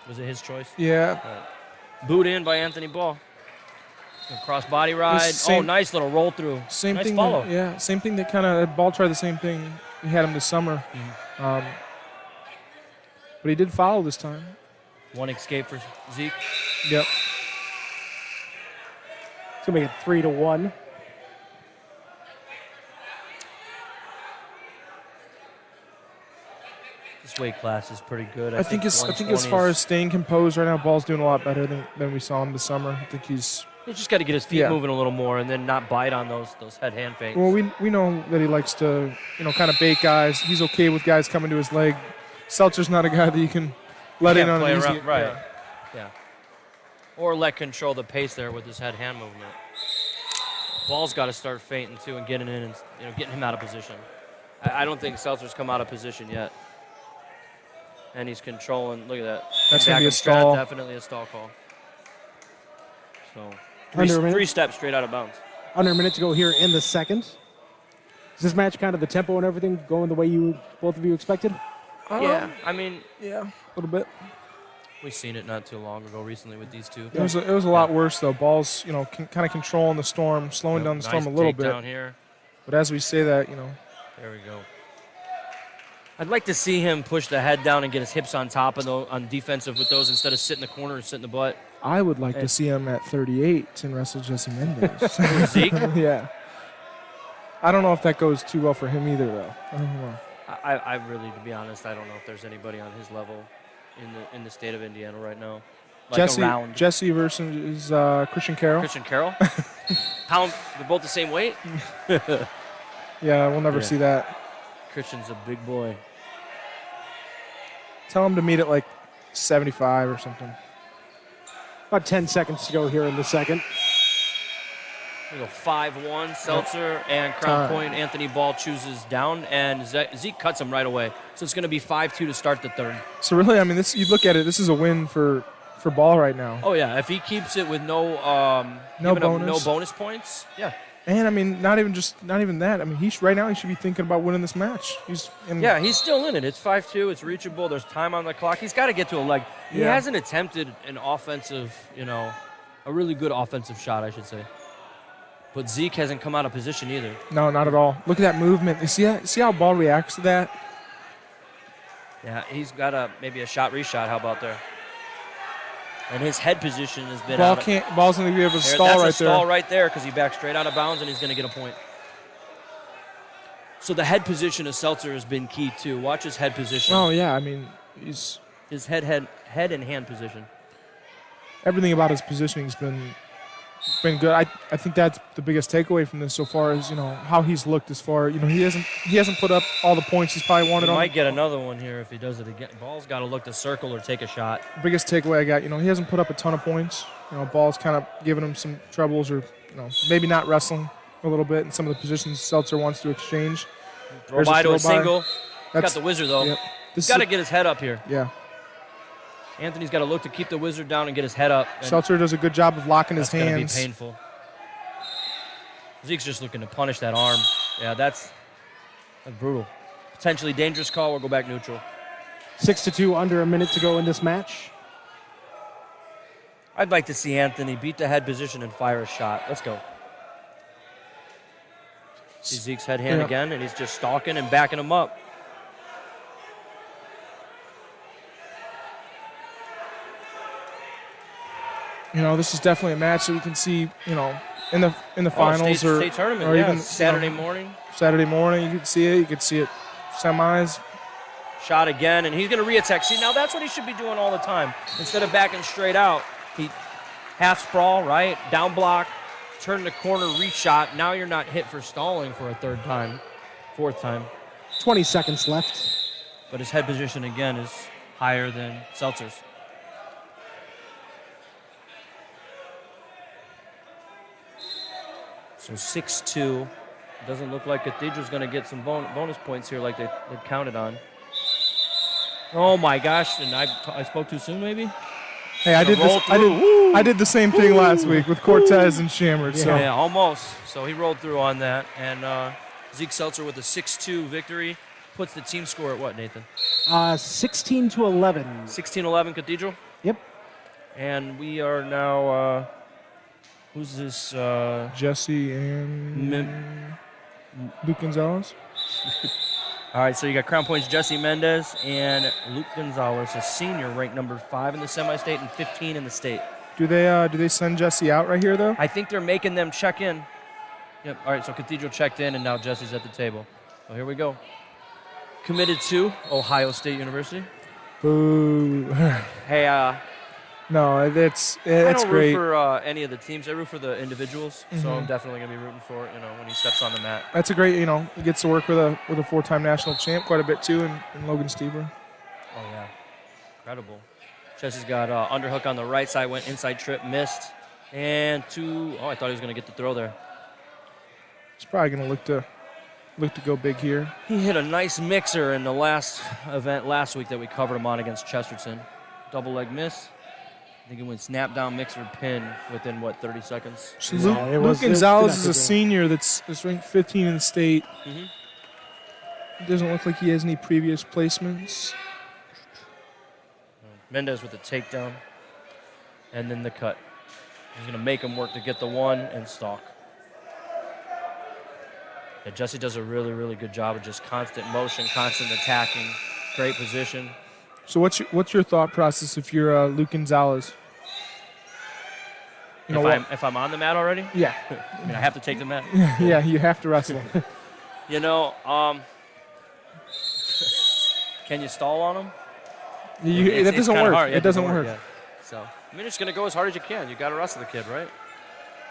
Was it his choice? Yeah. Boot in by Anthony Ball. Cross body ride. Nice little roll through. Same Nice thing. follow. Same thing that kind of Ball tried the same thing. We had him this summer. Mm-hmm. But he did follow this time. One escape for Zeke. Yep. It's going to make it 3-1. This weight class is pretty good. I think as 120 far is- as staying composed right now, Ball's doing a lot better than we saw him this summer. I think he's. He's just got to get his feet Yeah. moving a little more and then not bite on those head-hand feints. Well, we know that he likes to kind of bait guys. He's okay with guys coming to his leg. Seltzer's not a guy that you can let in Can't on play an easy. around, right? Yeah. Yeah. Or let control the pace there with his head-hand movement. Ball's got to start feinting too and getting in and getting him out of position. I don't think Seltzer's come out of position yet. And he's controlling. Look at that. That's gonna Back be a and strap, stall. Definitely a stall call. So Under a minute. 3 steps straight out of bounds. Under a minute to go here in the second. Is this match kind of the tempo and everything going the way both of you expected? Yeah, I mean, Yeah, a little bit. we've seen it not too long ago recently with these two. It was a lot worse though. Ball's kind of controlling the storm, slowing down the storm a little bit. Down here. But as we say that, There we go. I'd like to see him push the head down and get his hips on top of on defensive with those instead of sit in the corner and sit in the butt. I would like Hey. to see him at 38 and wrestle Jesse Mendez. Zeke? Yeah. I don't know if that goes too well for him either, though. I don't know. I really, to be honest, I don't know if there's anybody on his level in the state of Indiana right now. Like around Jesse versus Christian Carroll. Christian Carroll. They're both the same weight. Yeah, we'll never Yeah. see that. Christian's a big boy. Tell him to meet at like 75 or something. About 10 seconds to go here in the second. We go 5-1, Seltzer, and Crown Time. Point. Anthony Ball chooses down, and Zeke cuts him right away. So it's going to be 5-2 to start the third. So really, I mean, this you look at it. This is a win for Ball right now. Oh yeah, if he keeps it with no bonus points, yeah. And I mean, not even that. I mean, right now he should be thinking about winning this match. He's still in it. It's 5-2. It's reachable. There's time on the clock. He's got to get to a leg. He Yeah. hasn't attempted an offensive, a really good offensive shot, I should say. But Zeke hasn't come out of position either. No, not at all. Look at that movement. You see how Ball reacts to that? Yeah, he's got maybe a shot reshot. How about there? And his head position has been Ball's going to be able to there. stall That's right a stall there. right there because he backed straight out of bounds and he's going to get a point. So the head position of Seltzer has been key too. Watch his head position. Oh yeah, I mean, he's His head and hand position. everything about his positioning's been good. I think that's the biggest takeaway from this so far is how he's looked as far. He hasn't put up all the points he's probably wanted He on. might get another one here if he does it again. Ball's got to look to circle or take a shot. Biggest takeaway I got, he hasn't put up a ton of points. Ball's kind of giving him some troubles or maybe not wrestling a little bit in some of the positions Seltzer wants to exchange. Throw There's a by to a throw by. single. He's got the wizard though. Yep. He's got to get his head up here. Yeah. Anthony's got to look to keep the wizard down and get his head up. And Seltzer does a good job of locking his that's gonna hands. be painful. Zeke's just looking to punish that arm. Yeah, that's brutal. potentially dangerous call. We'll go back neutral. 6-2, under a minute to go in this match. I'd like to see Anthony beat the head position and fire a shot. Let's go. See Zeke's head hand again, and he's just stalking and backing him up. This is definitely a match that we can see, in the finals state tournament, or even Saturday morning. Saturday morning, you could see it. You could see it semis. Shot again, and he's going to re-attack. See, now that's what he should be doing all the time. Instead of backing straight out, he half sprawl, right? Down block, turn the corner, reach shot. Now you're not hit for stalling for a fourth time. 20 seconds left. But his head position, again, is higher than Seltzer's. So 6-2. Doesn't look like Cathedral's going to get some bonus points here like they counted on. Oh, my gosh. And I spoke too soon, maybe? Hey, I did the same thing last week with Cortez and Shammer. So. Yeah, almost. So he rolled through on that. And Zeke Seltzer with a 6-2 victory puts the team score at what, Nathan? 16-11. 16-11 Cathedral? Yep. And we are now, who's this? Jesse and Luke Gonzalez. All right, so you got Crown Point's Jesse Mendez and Luke Gonzalez, a senior, ranked number 5 in the semi-state and 15 in the state. Do they send Jesse out right here, though? I think they're making them check in. Yep, all right, so Cathedral checked in, and now Jesse's at the table. So here we go. Committed to Ohio State University. Boo. Hey, no, it's I don't great. root for any of the teams. I root for the individuals, so I'm definitely going to be rooting for it, when he steps on the mat. That's a great, he gets to work with a 4-time national champ quite a bit, too, in Logan Stieber. Oh, yeah. Incredible. Jesse's got underhook on the right side, went inside trip, missed. And I thought he was going to get the throw there. He's probably going to look to go big here. He hit a nice mixer in the last event last week that we covered him on against Chesterton. Double leg miss. I think he went snap down, mixer, pin within, 30 seconds? So Luke Gonzalez is a senior that's ranked 15 in the state. Mm-hmm. It doesn't look like he has any previous placements. Mendez with the takedown and then the cut. He's going to make him work to get the one and stalk. Yeah, Jesse does a really, really good job of just constant motion, constant attacking, great position. So what's your thought process if you're Luke Gonzalez? If I'm on the mat already? Yeah. I mean, I have to take the mat. Yeah, you have to wrestle. Can you stall on him? That doesn't work. Hard. It doesn't work. Yeah. So, you're just going to go as hard as you can. You got to wrestle the kid, right?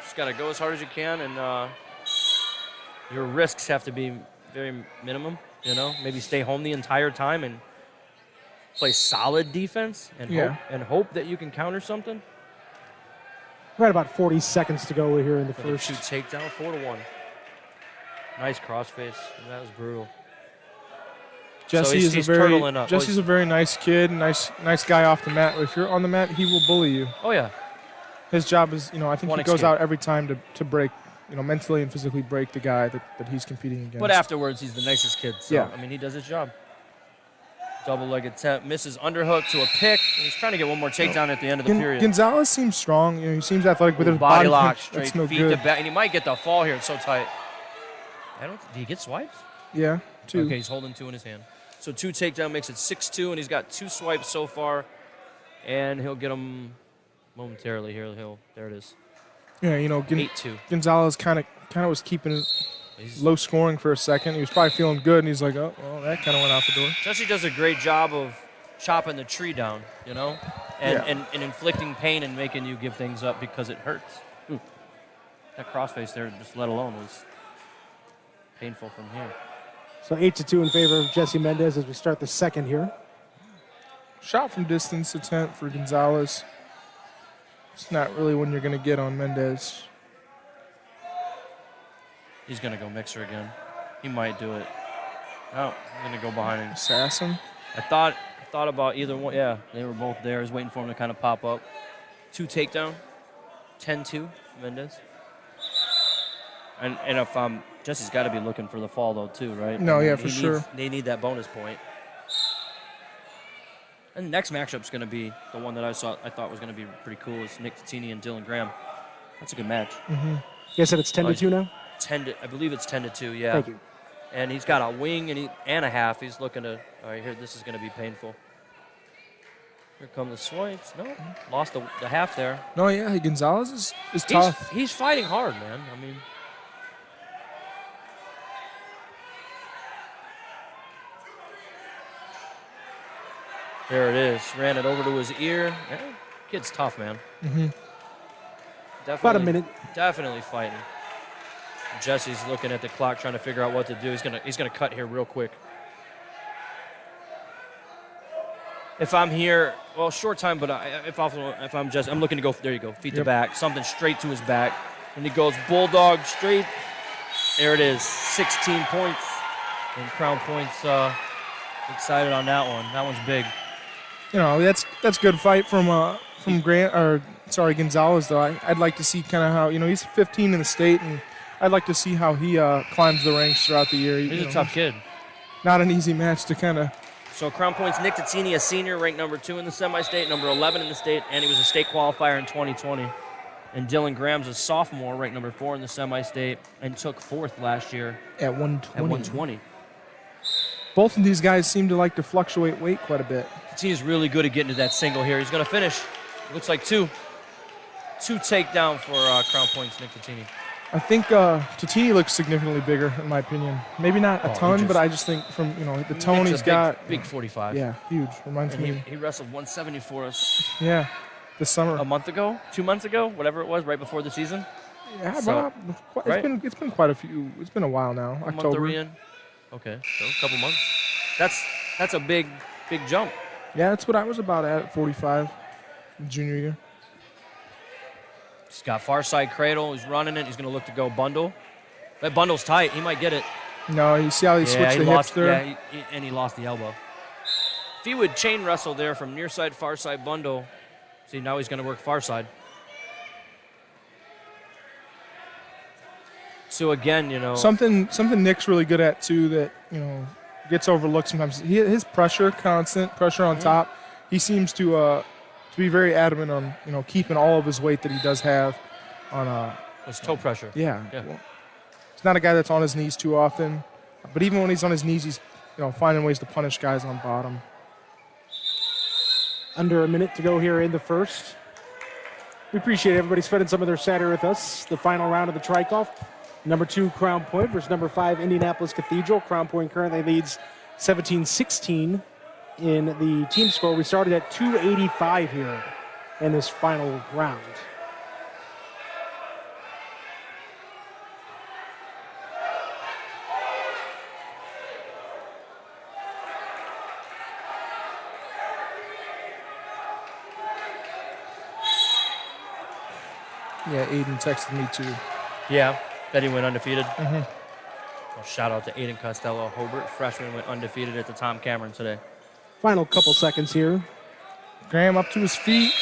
Just got to go as hard as you can, and your risks have to be very minimum, Maybe stay home the entire time and play solid defense and hope that you can counter something. We're at about 40 seconds to go here in the first. Shoot takedown, 4-1. Nice crossface. That was brutal. Jesse's a very nice kid, nice guy off the mat. If you're on the mat, he will bully you. Oh yeah. His job is, I think he goes out every time to break, mentally and physically break the guy that he's competing against. But afterwards, he's the nicest kid. So, yeah. He does his job. Double-leg attempt, misses underhook to a pick. He's trying to get one more takedown at the end of the period. Gonzalez seems strong. He seems athletic with his body lock, straight that's no feet good. to back, and he might get the fall here. It's so tight. Did he get swipes? Yeah, 2. Okay, he's holding 2 in his hand. So 2 takedown makes it 6-2, and he's got 2 swipes so far, and he'll get them momentarily here. There it is. Yeah, 8-2. Gonzalez kind of was keeping it low scoring for a second. He was probably feeling good, and he's like, oh, well, that kind of went out the door. Jesse does a great job of chopping the tree down, and inflicting pain and making you give things up because it hurts. Ooh. That crossface there, just let alone, was painful from here. So 8-2 in favor of Jesse Mendez as we start the second here. Shot from distance attempt for Gonzalez. It's not really one you're going to get on Mendez. He's going to go mixer again. He might do it. Oh, I'm going to go behind him. Assassin. I thought about either one. Yeah, they were both there. I was waiting for him to kind of pop up. 2 takedown. 10-2, Mendez. And if Jesse's got to be looking for the fall though too, right? No, yeah, for sure. They need that bonus point. And the next matchup's going to be the one that I thought was going to be pretty cool is Nick Catini and Dylan Graham. That's a good match. You guys said it's 10-2 now? I believe it's 10-2. Yeah. Thank you. And he's got a wing and a half. He's looking to. All right, here. This is going to be painful. Here come the swipes. No, lost the half there. No, yeah, Gonzalez is tough. He's fighting hard, man. I mean. There it is. Ran it over to his ear. Yeah, kid's tough, man. About a minute. Definitely fighting. Jesse's looking at the clock, trying to figure out what to do. He's gonna cut here real quick. If I'm here, well, short time, but if I'm Jesse, I'm looking to go. There you go. Feet to back. Something straight to his back, and he goes bulldog straight. There it is. 16 points, and Crown Point's excited on that one. That one's big. You know, that's good fight from Gonzalez though. I'd like to see kind of how, you know, he's 15 in the state, and I'd like to see how he climbs the ranks throughout the year. He's a tough kid. Not an easy match to kind of. So Crown Point's Nick Tatini, a senior, ranked number 2 in the semi-state, number 11 in the state, and he was a state qualifier in 2020. And Dylan Graham's a sophomore, ranked number 4 in the semi-state, and took 4th last year At 120. Both of these guys seem to like to fluctuate weight quite a bit. Tatini's really good at getting to that single here. He's going to finish. It looks like two takedown for Crown Point's Nick Tatini. I think Catini looks significantly bigger, in my opinion. Maybe not a ton, but I just think from, you know, the tone he's got. Big 45. Yeah, huge. Reminds me. He wrestled 170 for us. Yeah, this summer. A month ago, 2 months ago, whatever it was, right before the season. Yeah, so, it's been quite a few. It's been a while now. A October. month in. Okay, so a couple months. That's a big jump. Yeah, that's what I was about at 45, junior year. He's got far side cradle. He's running it. He's going to look to go bundle. That bundle's tight. He might get it. No, you see how he switched the hips there? Yeah, and he lost the elbow. If he would chain wrestle there from near side, far side bundle, see, now he's going to work far side. So again, you know. Something Nick's really good at, too, that, you know, gets overlooked sometimes. His pressure, constant pressure on top, he seems to be very adamant on, you know, keeping all of his weight that he does have on his toe pressure. Yeah. Well, he's not a guy that's on his knees too often, but even when he's on his knees, he's, you know, finding ways to punish guys on bottom. Under a minute to go here in the first. We appreciate everybody spending some of their Saturday with us. The final round of the Traicoff. Number 2, Crown Point versus number 5, Indianapolis Cathedral. Crown Point currently leads 17-16 in the team score. We started at 285 here in this final round. Yeah, Aiden texted me too. Yeah, that he went undefeated. Mm-hmm. Well, shout out to Aiden Costello. Hobart, freshman, went undefeated at the Tom Cameron today. Final couple seconds here. Graham up to his feet.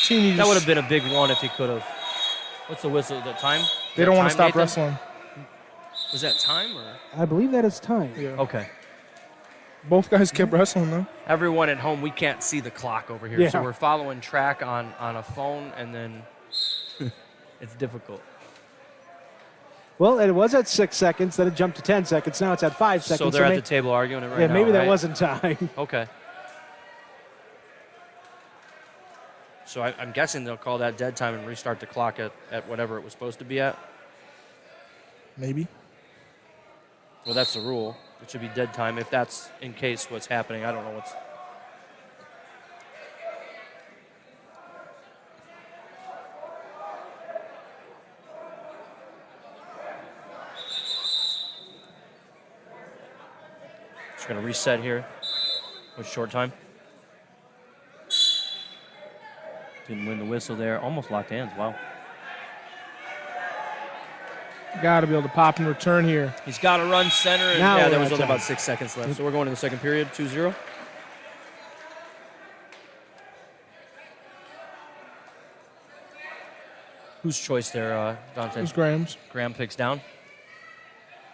That would have been a big one if he could have. What's the whistle? The time? They don't want to stop Nathan? wrestling. Was that time or? I believe that is time. Yeah. Okay. Both guys kept wrestling though. Everyone at home, we can't see the clock over here, Yeah. so we're following track on a phone, and then it's difficult. Well, it was at 6 seconds, then it jumped to 10 seconds. Now it's at 5 seconds. So they're at the table arguing it right now. Yeah, maybe that right? wasn't time. Okay. So I'm guessing they'll call that dead time and restart the clock at whatever it was supposed to be at. Maybe. Well, that's the rule. It should be dead time if that's in case what's happening. I don't know what's. Just going to reset here with short time. Didn't win the whistle there. Almost locked hands. Wow. Got to be able to pop and return here. He's got to run center. And Now yeah, we're there was at only time. about 6 seconds left. So we're going to the second period, 2-0. Whose choice there, Dante? It was Graham's. Graham picks down.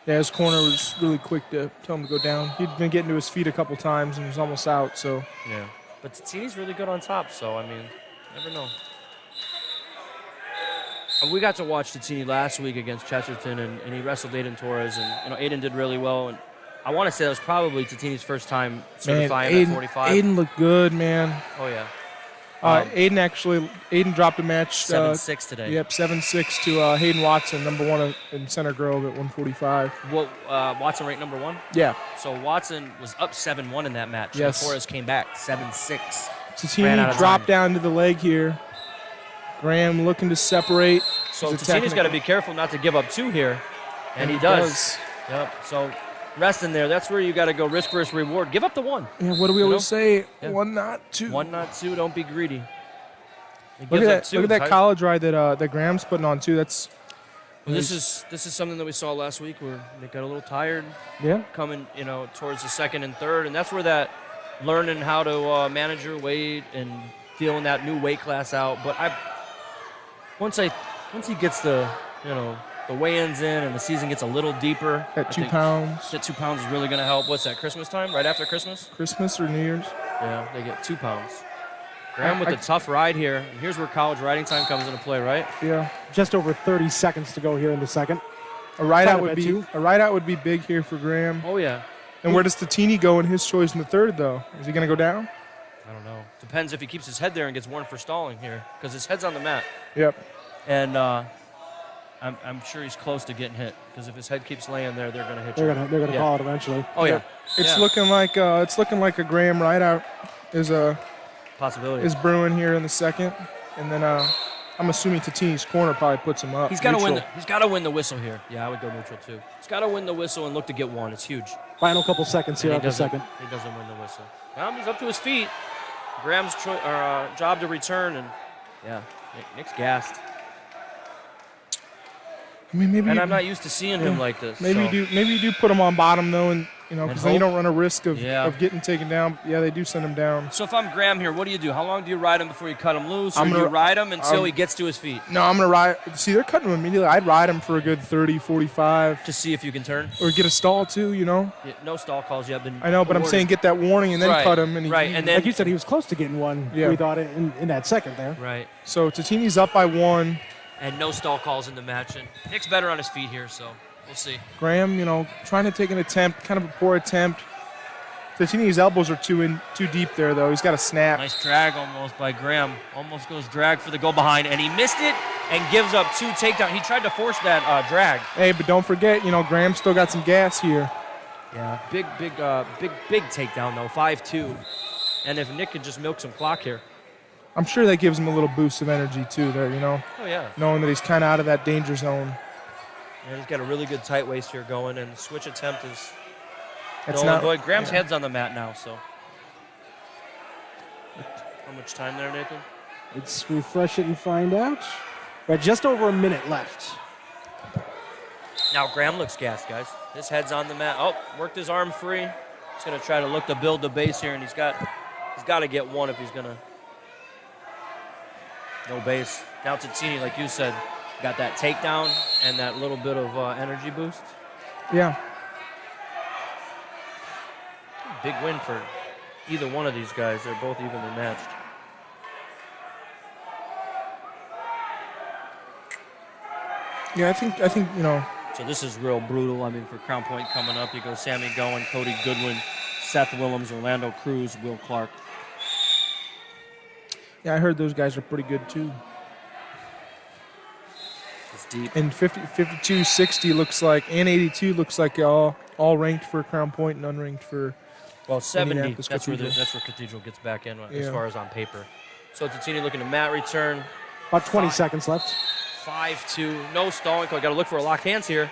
Yeah, his corner was really quick to tell him to go down. He'd been getting to his feet a couple times and was almost out. So Yeah. But Catini's really good on top, so, I mean, never know. We got to watch Catini last week against Chesterton, and he wrestled Aiden Torres, and, Aiden did really well. And I want to say that was probably Catini's first time certifying at 45. Aiden looked good, man. Oh, yeah. Aiden dropped a match. 7-6 today. Yep, 7-6 to Hayden Watson, number 1 in Center Grove at 145. Well, Watson ranked number 1? Yeah. So Watson was up 7-1 in that match. Yes. And Torres came back 7-6. Catini dropped down to the leg here. Graham looking to separate. So Catini's got to be careful not to give up 2 here, and he does. Yep. So rest in there. That's where you got to go risk versus reward. Give up the 1. Yeah. What do we always say? Yeah. 1, not 2. 1, not 2. Don't be greedy. Look at that college ride that Graham's putting on too. That's. Well, this is something that we saw last week where they got a little tired. Yeah. Coming, towards the second and third, and that's where that learning how to manage your weight and feeling that new weight class out. But once he gets the weigh-ins in and the season gets a little deeper. That 2 pounds. That 2 pounds is really going to help. What's that, Christmas time? Right after Christmas? Christmas or New Year's? Yeah, they get 2 pounds. Graham with a tough ride here. And here's where college riding time comes into play, right? Yeah. Just over 30 seconds to go here in the second. A ride out would be big here for Graham. Oh, yeah. And where does Catini go in his choice in the third, though? Is he going to go down? I don't know. Depends if he keeps his head there and gets warned for stalling here, because his head's on the mat. Yep. And I'm sure he's close to getting hit, because if his head keeps laying there, they're going to hit you. They're gonna call it eventually. Oh yeah. It's looking like a Graham ride out is a possibility. Is brewing here in the second, and then I'm assuming Catini's corner probably puts him up. He's got to win. He's got to win the whistle here. Yeah, I would go neutral too. He's got to win the whistle and look to get 1. It's huge. Final couple seconds here of the second. He doesn't win the whistle. He's up to his feet. Graham's job to return, and Nick's gassed. I mean, I'm not used to seeing him like this. Maybe you do put him on bottom though, and because then you don't run a risk of getting taken down. Yeah, they do send him down. So if I'm Graham here, what do you do? How long do you ride him before you cut him loose? Or do you ride him until he gets to his feet? No, I'm going to ride. See, they're cutting him immediately. I'd ride him for a good 30, 45. To see if you can turn? Or get a stall too, Yeah, no stall calls yet. I know, but I'm saying get that warning and then cut him. And and then, like you said, he was close to getting 1. Yeah. We thought in that second there. Right. So Catini's up by 1. And no stall calls in the match. And Nick's better on his feet here, so we'll see. Graham, trying to take an attempt, kind of a poor attempt. Catini's elbows are too deep there, though. He's got a snap. Nice drag almost by Graham. Almost goes drag for the go behind, and he missed it and gives up 2 takedowns. He tried to force that drag. Hey, but don't forget, Graham still got some gas here. Yeah, big takedown though, 5-2. And if Nick could just milk some clock here. I'm sure that gives him a little boost of energy too there, Oh, yeah. Knowing that he's kind of out of that danger zone. Yeah, he's got a really good tight waist here going, and the switch attempt is not. Graham's head's on the mat now, so. How much time there, Nathan? Let's refresh it and find out. Right, just over a minute left. Now Graham looks gassed, guys. His head's on the mat. Oh, worked his arm free. He's going to try to look to build the base here, and he's got to get 1 if he's going to. No base. Now Catini, like you said, got that takedown and that little bit of energy boost. Yeah. Big win for either one of these guys. They're both evenly matched. Yeah, I think. So this is real brutal. I mean, for Crown Point coming up, you go Sammy Goen, Cody Goodwin, Seth Willems, Orlando Cruz, Will Clark. Yeah, I heard those guys are pretty good too. It's deep. And 52, 60 looks like, and 82 looks like all ranked for Crown Point and unranked for. Well, 70. Indianapolis That's where Cathedral. Cathedral gets back in as far as on paper. So Catini looking to mat return. About 20 seconds left. 5-2. No stalling call. Got to look for a locked hands here.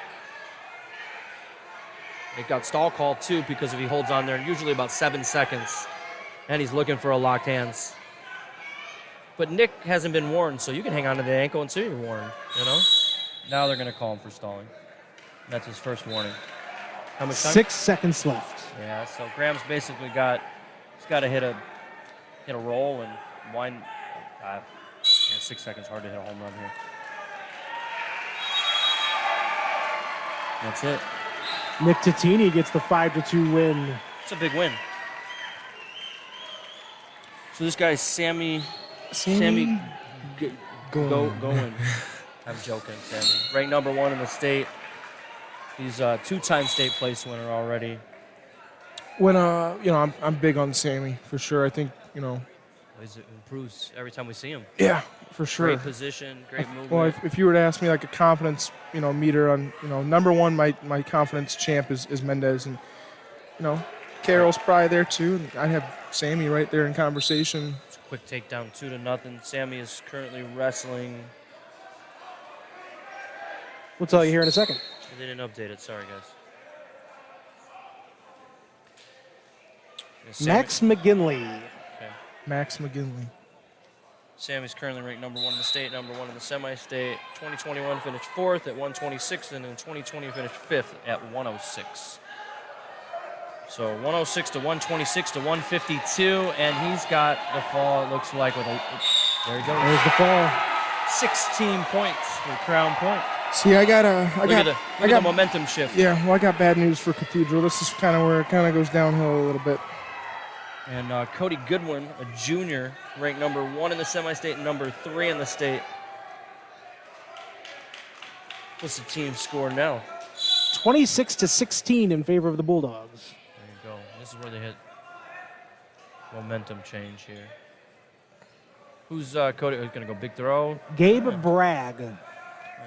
It got stall call too because if he holds on there, usually about 7 seconds, and he's looking for a locked hands. But Nick hasn't been warned, so you can hang on to the ankle until you're warned, Now they're going to call him for stalling. That's his first warning. How much time? 6 seconds left. Yeah, so Graham's basically he's got to hit a roll and wind. 6 seconds, hard to hit a home run here. That's it. Nick Catini gets the 5-2 win. It's a big win. So this guy's Sammy Going. I'm joking, Sammy. Ranked number 1 in the state. He's a 2-time state place winner already. When I'm big on Sammy for sure. I think He improves every time we see him. yeah, for sure. Great position, great movement. Well, if you were to ask me like a confidence, meter on, number one, my confidence champ is Mendez, and Carroll's probably there too. And I'd have Sammy right there in conversation. It's a quick takedown, 2-0. Sammy is currently wrestling. We'll tell you here in a second. They didn't update it. Sorry, guys. Max Mcginley. Okay. Max Mcginley. Sammy's currently ranked number 1 in the state, number 1 in the semi-state. 2021 finished 4th at 126, and in 2020 finished 5th at 106. So 106 to 126 to 152, and he's got the fall, it looks like, there he goes. There's the fall. 16 points for Crown Point. See, I got Look at the momentum shift. Yeah, well, I got bad news for Cathedral. This is kind of where it kind of goes downhill a little bit. And Cody Goodwin, a junior, ranked number 1 in the semi-state and number 3 in the state. What's the team score now? 26-16 in favor of the Bulldogs. There you go. This is where they hit momentum change here. Who's Cody? Who's going to go big throw? Gabe Bragg.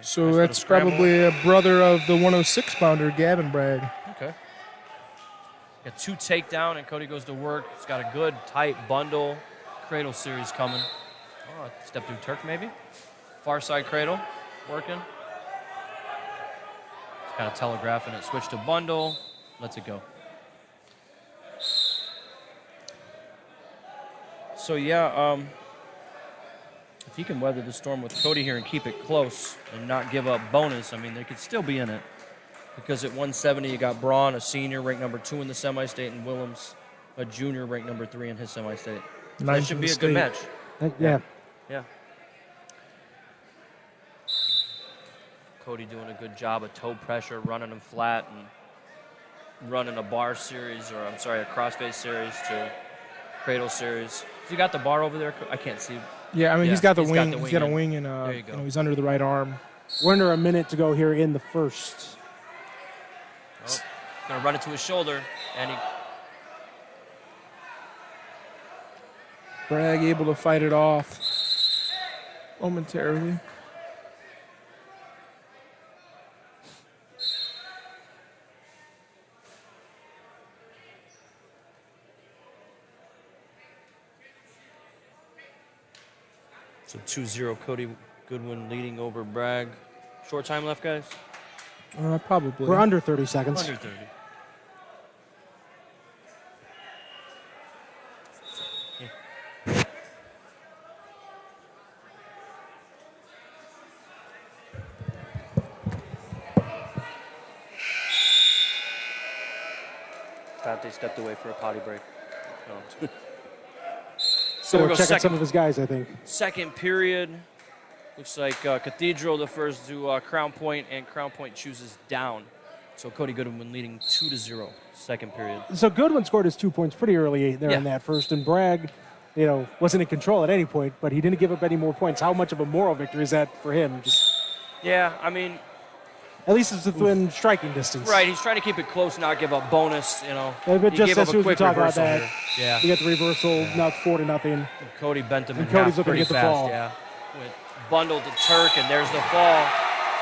So Nice that's little scramble. probably a brother of the 106-pounder, Gavin Bragg. Okay. Got 2 takedown, and Cody goes to work. He's got a good, tight bundle. Cradle series coming. Oh, step through Turk maybe. Far side cradle working. Kind of telegraphing it. Switch to bundle. Lets it go. So, yeah, if he can weather the storm with Cody here and keep it close and not give up bonus, I mean, they could still be in it. Because at 170, you got Braun, a senior, ranked number 2 in the semi-state, and Willems, a junior, ranked number 3 in his semi-state. So that should be a good match. Yeah. Yeah. Cody doing a good job of toe pressure, running him flat, and running a bar series, or a crossface series to cradle series. So you got the bar over there? I can't see. Yeah, I mean, Yeah, he's got the he's wing. got the He's got a wing wing, and There you go. he's under the right arm. We're under a minute to go here in the first. Oh, gonna run it to his shoulder, and he Bragg able to fight it off momentarily. So 2-0 Cody Goodwin leading over Bragg. Short time left, guys? Probably. We're under 30 seconds. Under 30. They stepped away for a potty break. No. So we'll we're go checking second. some of his guys, I think. Second period. Looks like Cathedral defers to Crown Point, and Crown Point chooses down. So Cody Goodwin leading 2-0, second period. So Goodwin scored his 2 points pretty early there in that first, and Bragg, wasn't in control at any point, but he didn't give up any more points. How much of a moral victory is that for him? Yeah, I mean, At least it's within striking distance. right, he's trying to keep it close, not give up bonus, But He just gave as up soon a as we quick talk about reversal that, here. Yeah. we got the reversal, now it's 4-0. Cody bent him in And Cody's half looking to pretty get the fast, fall. yeah. Went bundled to Turk, and there's the fall.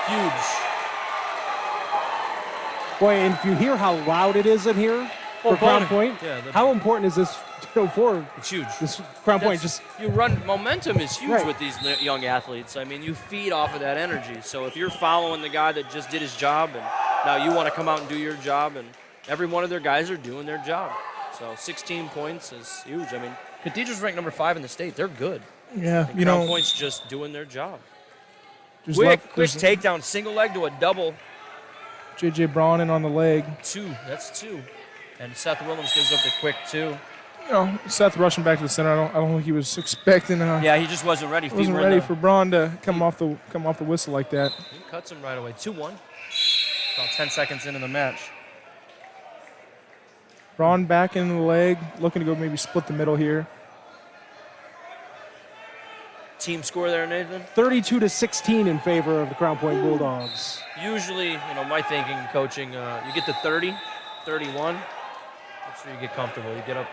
Huge. Boy, and if you hear how loud it is in here for Crown Point, how important is this for It's huge. this Crown Point? Just You run, momentum is huge Right. with these young athletes. I mean, you feed off of that energy. So if you're following the guy that just did his job, and now you want to come out and do your job, and every one of their guys are doing their job. So 16 points is huge. I mean, Cathedral's ranked number 5 in the state. They're good. Yeah, And Crown Point's just doing their job. there's Quick there's takedown, single leg to a double. J.J. Braun in on the leg. 2, that's 2. And Seth Willems gives up the quick 2. Seth rushing back to the center. I don't think he was expecting. Yeah, he just wasn't ready. Feet Wasn't were in ready the- for Braun to come off the whistle like that. He cuts him right away. 2-1. About 10 seconds into the match. Braun back into the leg, looking to go maybe split the middle here. Team score there, Nathan? 32-16 in favor of the Crown Point Bulldogs. Usually, my thinking, coaching, you get to 30, 31. That's where you get comfortable. You get up,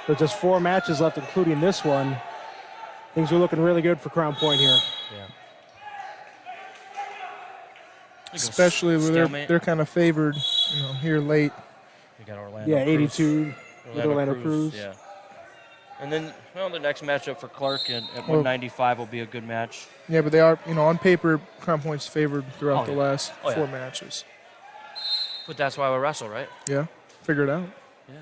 There's just 4 matches left, including this one. Things are looking really good for Crown Point here. Yeah. Especially when they're kind of favored, here late. You got Orlando. Yeah, Cruz. 82 with Orlando Cruz. Yeah. And then, the next matchup for Clark at 195 will be a good match. Yeah, but they are, on paper, Crown Point's favored throughout the yeah. last Oh, 4 yeah. matches. But that's why we wrestle, right? Yeah, figure it out. Yeah.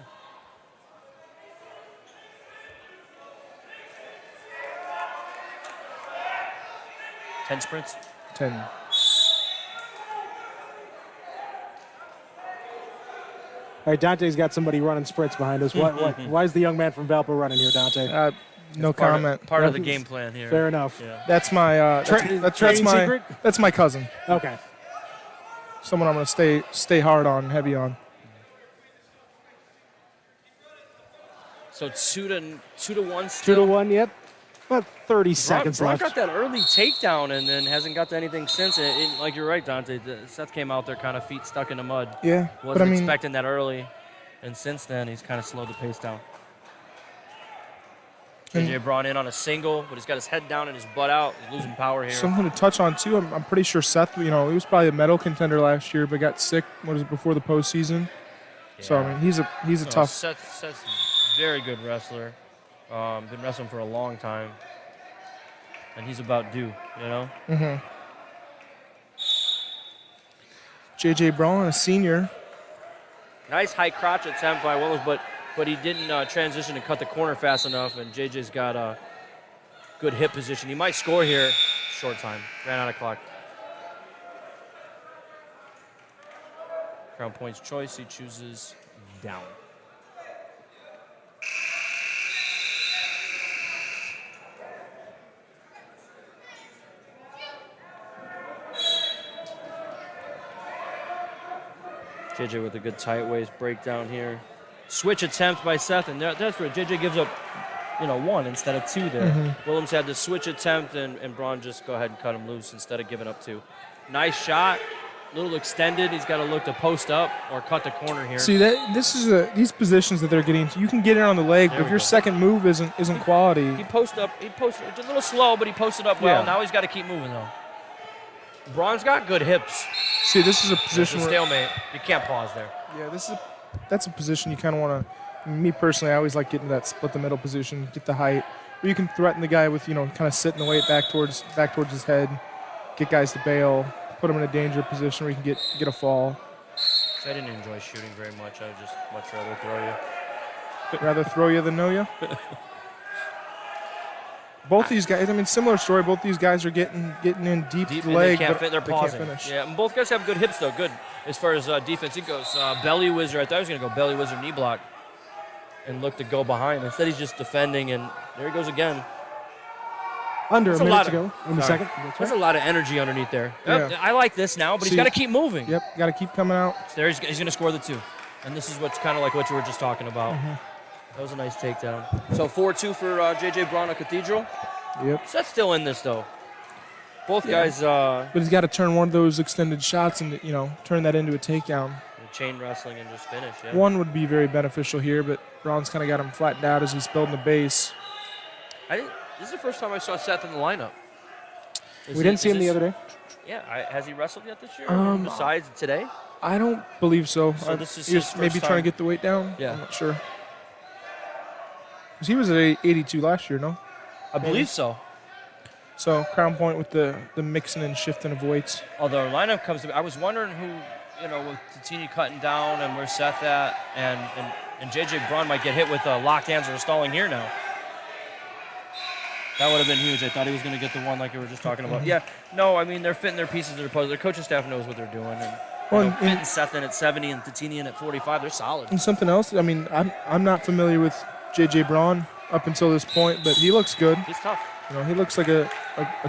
Ten sprints. 10. All right, Dante's got somebody running sprints behind us. Why is the young man from Valpo running here, Dante? No comment. Part of the game plan here. Fair enough. Yeah. That's my Training secret? That's my cousin. Okay. Someone I'm going to stay hard on, heavy on. So 2-1 still. 2-1, yep. About 30 seconds Brock left. got that early takedown and then hasn't got to anything since. Like you're right, Dante. Seth came out there kind of feet stuck in the mud. Yeah, Wasn't expecting that early. And since then, he's kind of slowed the pace down. JJ Braun in on a single, but he's got his head down and his butt out. He's losing power here. Something to touch on, too. I'm pretty sure Seth, he was probably a medal contender last year, but got sick, before the postseason. Yeah. So, he's a tough. Seth's a very good wrestler. Been wrestling for a long time. And he's about due, Mm-hmm. JJ Braun, a senior. Nice high crotch attempt by Williams, but he didn't transition and cut the corner fast enough, and JJ's got a good hip position. He might score here. Short time. Ran out of clock. Crown Point's choice. He chooses down. JJ with a good tight waist breakdown here. Switch attempt by Seth, and that's where JJ gives up, 1 instead of 2 there. Mm-hmm. Williams had the switch attempt, and Braun just go ahead and cut him loose instead of giving up 2. Nice shot, little extended. He's got to look to post up or cut the corner here. See, these positions that they're getting, you can get it on the leg, but if your second move isn't quality. He posted a little slow, but he posted up well. Yeah. Now he's got to keep moving, though. Braun's got good hips. See, this is a position It's a where stalemate. You can't pause there. Yeah, that's a position you kind of want to. Me personally, I always like getting that split the middle position, get the height, where you can threaten the guy with kind of sitting the weight back towards his head, get guys to bail, put him in a danger position where you can get a fall. I didn't enjoy shooting very much. I would just much rather throw you. Rather throw you than know you. Both these guys, similar story. Both these guys are getting in deep And leg, they can't but fit. They're they can't pausing. finish. Yeah, and both guys have good hips though. Good as far as defense. It goes belly whizzer. I thought he was going to go belly whizzer knee block, and look to go behind. Instead, he's just defending, and there he goes again. Under That's a a minute lot to go in the second. There's a lot of energy underneath there. Yeah. Yep, I like this now, but he's See- got to keep moving. Yep, got to keep coming out. So there he's going to score the 2, and this is what's kind of like what you were just talking about. That was a nice takedown. So 4-2 for JJ Braun at Cathedral. Yep. Seth's still in this though. Both guys But he's got to turn one of those extended shots and turn that into a takedown. chain wrestling and just finish. Yeah. One would be very beneficial here, but Braun's kind of got him flattened out as he's building the base. This is the first time I saw Seth in the lineup. We didn't see him the other day. Yeah, has he wrestled yet this year? Besides today? I don't believe so. So this is He was his maybe first trying to time? get the weight down. Yeah. I'm not sure. 'Cause he was at 82 last year, no? I believe so. So Crown Point with the mixing and shifting of weights. Although our lineup comes to, I was wondering who, with Catini cutting down and where's Seth at, and JJ Braun might get hit with locked hands or stalling here now. That would have been huge. I thought he was going to get the one like we were just talking about. Yeah, no, they're fitting their pieces to their puzzle. Their coaching staff knows what they're doing. And fitting Seth in at 70 and Catini in at 45, they're solid. And something else, I'm not familiar with JJ Braun up until this point, but he looks good. He's tough. He looks like a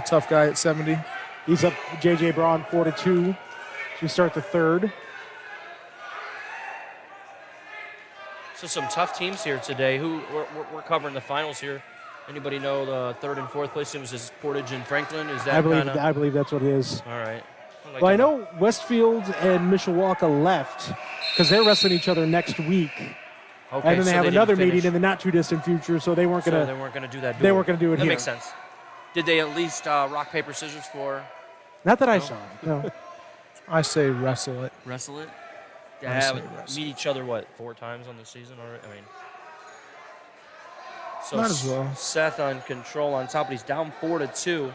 tough guy at 70. He's up JJ Braun 4-2. So we start the third. So some tough teams here today. Who we're covering the finals here. Anybody know the third and fourth place teams is Portage and Franklin? Is that I believe that's what it is. All right. I know Westfield and Mishawaka left because they're wrestling each other next week. Okay, and then they so have another didn't meeting finish. in the not too distant future, so they weren't going They weren't going to do that. They weren't going to do it that here. Makes sense. Did they at least rock paper scissors for? Not that I saw. No. I say wrestle it. Wrestle it. I Yeah, say meet wrestle. each other 4 times on the season already. I mean, so Might as well. Seth on control on top, but he's down 4-2.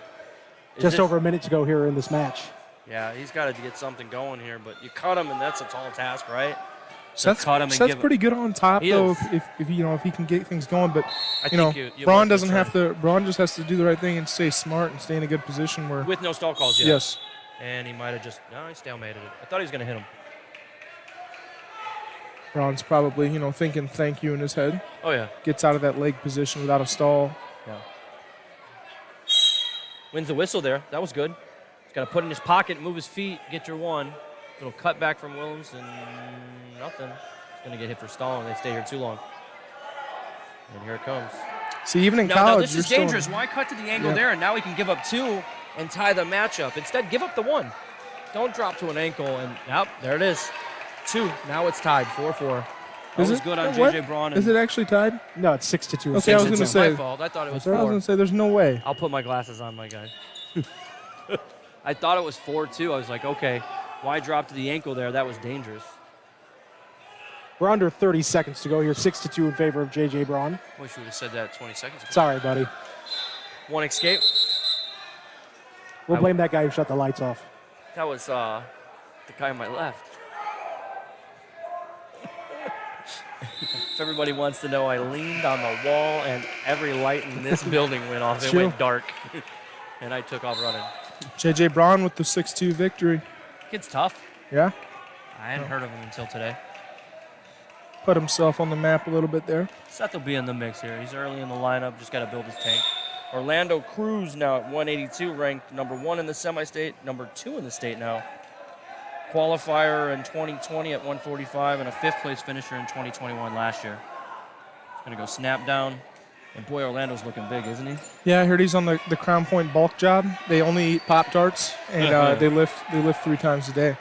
Just over a minute to go here in this match. Yeah, he's got to get something going here, but you cut him, and that's a tall task, right? Seth's cut him and Seth's give pretty good on top He though. is. If he can get things going, but I you know, think you Braun work doesn't the have to. Braun just has to do the right thing and stay smart and stay in a good position where. with no stall calls yet. Yes. And he might have just he stalemated it. I thought he was going to hit him. Braun's probably thinking thank you in his head. Oh yeah. Gets out of that leg position without a stall. Yeah. Wins the whistle there. That was good. He's got to put it in his pocket, move his feet, get your one. Little cut back from Williams and nothing. He's going to get hit for stalling. They stay here too long. And here it comes. See, even in No, college, this is you're dangerous. Still, Why cut to the angle Yeah. there? And now he can give up 2 and tie the matchup. Instead, give up the 1. Don't drop to an ankle. And there it is. 2. Now it's tied. 4-4. That Is was it? good on What? J.J. Braun. Is it actually tied? No, it's 6-2. Okay, I was gonna It's say- my fault. I thought it was I was 4. going to say there's no way. I'll put my glasses on, my guy. I thought it was 4-2. I was like, okay, why drop to the ankle there? That was dangerous. We're under 30 seconds to go here. 6-2 in favor of J.J. Braun. Wish we would have said that 20 seconds ago. Sorry, buddy. 1 escape. We'll blame that guy who shut the lights off. That was the guy on my left. If everybody wants to know, I leaned on the wall and every light in this building went off. It True. went dark. And I took off running. J.J. Braun with the 6-2 victory. Kid's tough. Yeah, I hadn't heard of him until today. put himself on the map a little bit there. Seth will be in the mix here. He's early in the lineup. Just got to build his tank. Orlando Cruz now at 182, ranked number 1 in the semi-state, number 2 in the state now. Qualifier in 2020 at 145 and a 5th place finisher in 2021 last year. He's going to go snap down. And boy, Orlando's looking big, isn't he? Yeah, I heard he's on the Crown Point bulk job. They only eat Pop-Tarts, and they lift 3 times a day.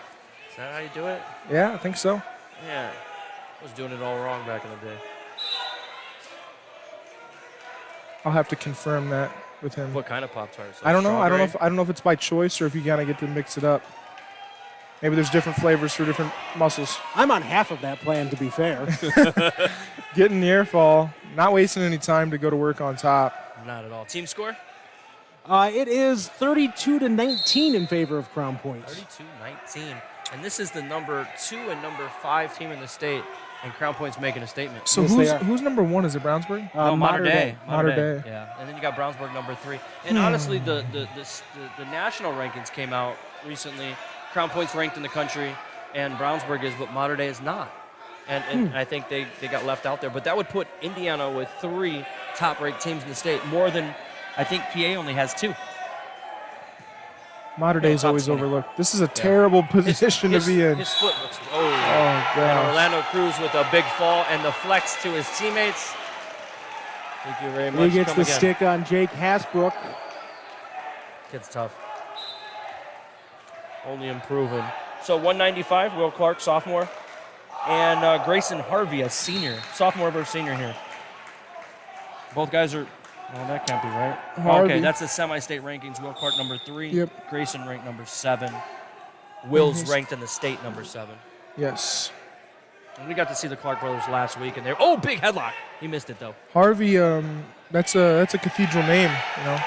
Is that how you do it? Yeah, I think so. Yeah. I was doing it all wrong back in the day. I'll have to confirm that with him. What kind of Pop-Tarts? I don't know. I don't know if it's by choice or if you gotta get to mix it up. Maybe there's different flavors for different muscles. I'm on half of that plan, to be fair. Getting the airfall, not wasting any time to go to work on top. Not at all. Team score? It is 32-19 in favor of Crown Point. 32-19. And this is the number 2 and number 5 team in the state. And Crown Point's making a statement. So Yes, they are. who's number 1? Is it Brownsburg? No, Mater Dei. Mater Dei. Yeah. And then you got Brownsburg number 3. And honestly, the national rankings came out recently. Crown Point's ranked in the country, and Brownsburg is, but Mater Dei is not. And I think they got left out there. But that would put Indiana with 3 top-ranked teams in the state, more than I think PA only has 2. Mater Dei is top always 20. overlooked. This is a terrible position to be in. His foot looks. Oh, Oh, and gosh. Orlando Cruz with a big fall and the flex to his teammates. Thank you very much. He gets Come the again. stick on Jake Hasbrook. Kid's tough. Only improving. So 195, Will Clark, sophomore. And Grayson Harvey, a senior. Sophomore versus senior here. Both guys are, well, that can't be right. Harvey. Okay, that's the semi-state rankings. Will Clark, number 3. Yep. Grayson ranked number 7. Will's ranked in the state, number 7. Yes. And we got to see the Clark brothers last week, and they're, oh, big headlock. He missed it, though. Harvey, that's a cathedral name, you know.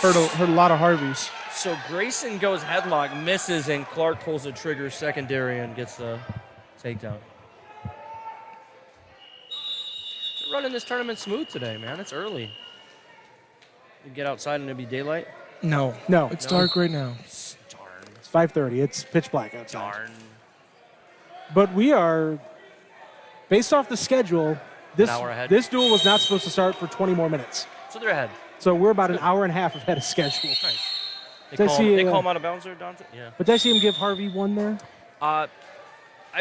Heard a lot of Harveys. So Grayson goes headlock, misses, and Clark pulls the trigger secondary and gets the takedown. They're running this tournament smooth today, man. It's early. You get outside and it'll be daylight? No. No. It's No. dark right now. Darn. It's 5:30. It's pitch black outside. Darn. But we are, based off the schedule, this hour ahead. this duel was not supposed to start for 20 more minutes. So they're ahead. So we're about an hour and a half ahead of schedule. Nice. They Did I call, see, they call him out of bounds there, Dante? Yeah. But did I see him give Harvey one there? I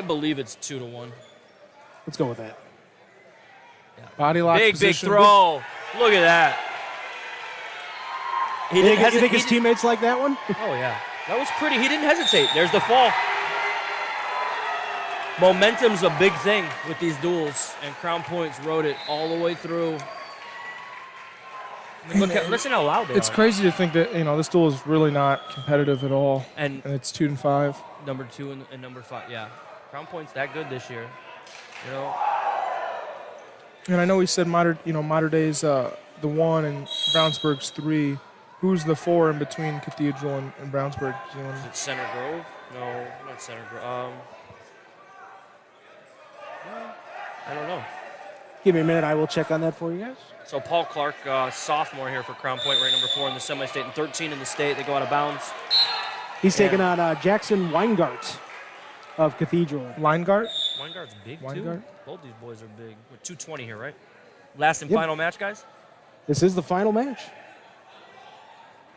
believe it's 2-1. Let's go with that. Body lock Big position. throw. Look at that. You think his teammates like that one? Oh, yeah. That was pretty. He didn't hesitate. There's the fall. Momentum's a big thing with these duels, and Crown Point's rode it all the way through. I mean, listen how loud they It's are. crazy to think that this duel is really not competitive at all, And it's 2-5. number 2 and number 5, yeah. Crown Point's that good this year. You know, And I know we said Mater Dei's the 1 and Brownsburg's 3. Who's the 4 in between Cathedral and Brownsburg? is it Center Grove? No, not Center Grove. I don't know. Give me a minute. I will check on that for you guys. So Paul Clark, sophomore here for Crown Point, ranked number 4 in the semi-state and 13 in the state. They go out of bounds. He's taking on Jackson Weingart of Cathedral. Lineguard? Weingart's big, too. Weingart? Both these boys are big. We're 220 here, right? Last and Yep. final match, guys? This is the final match.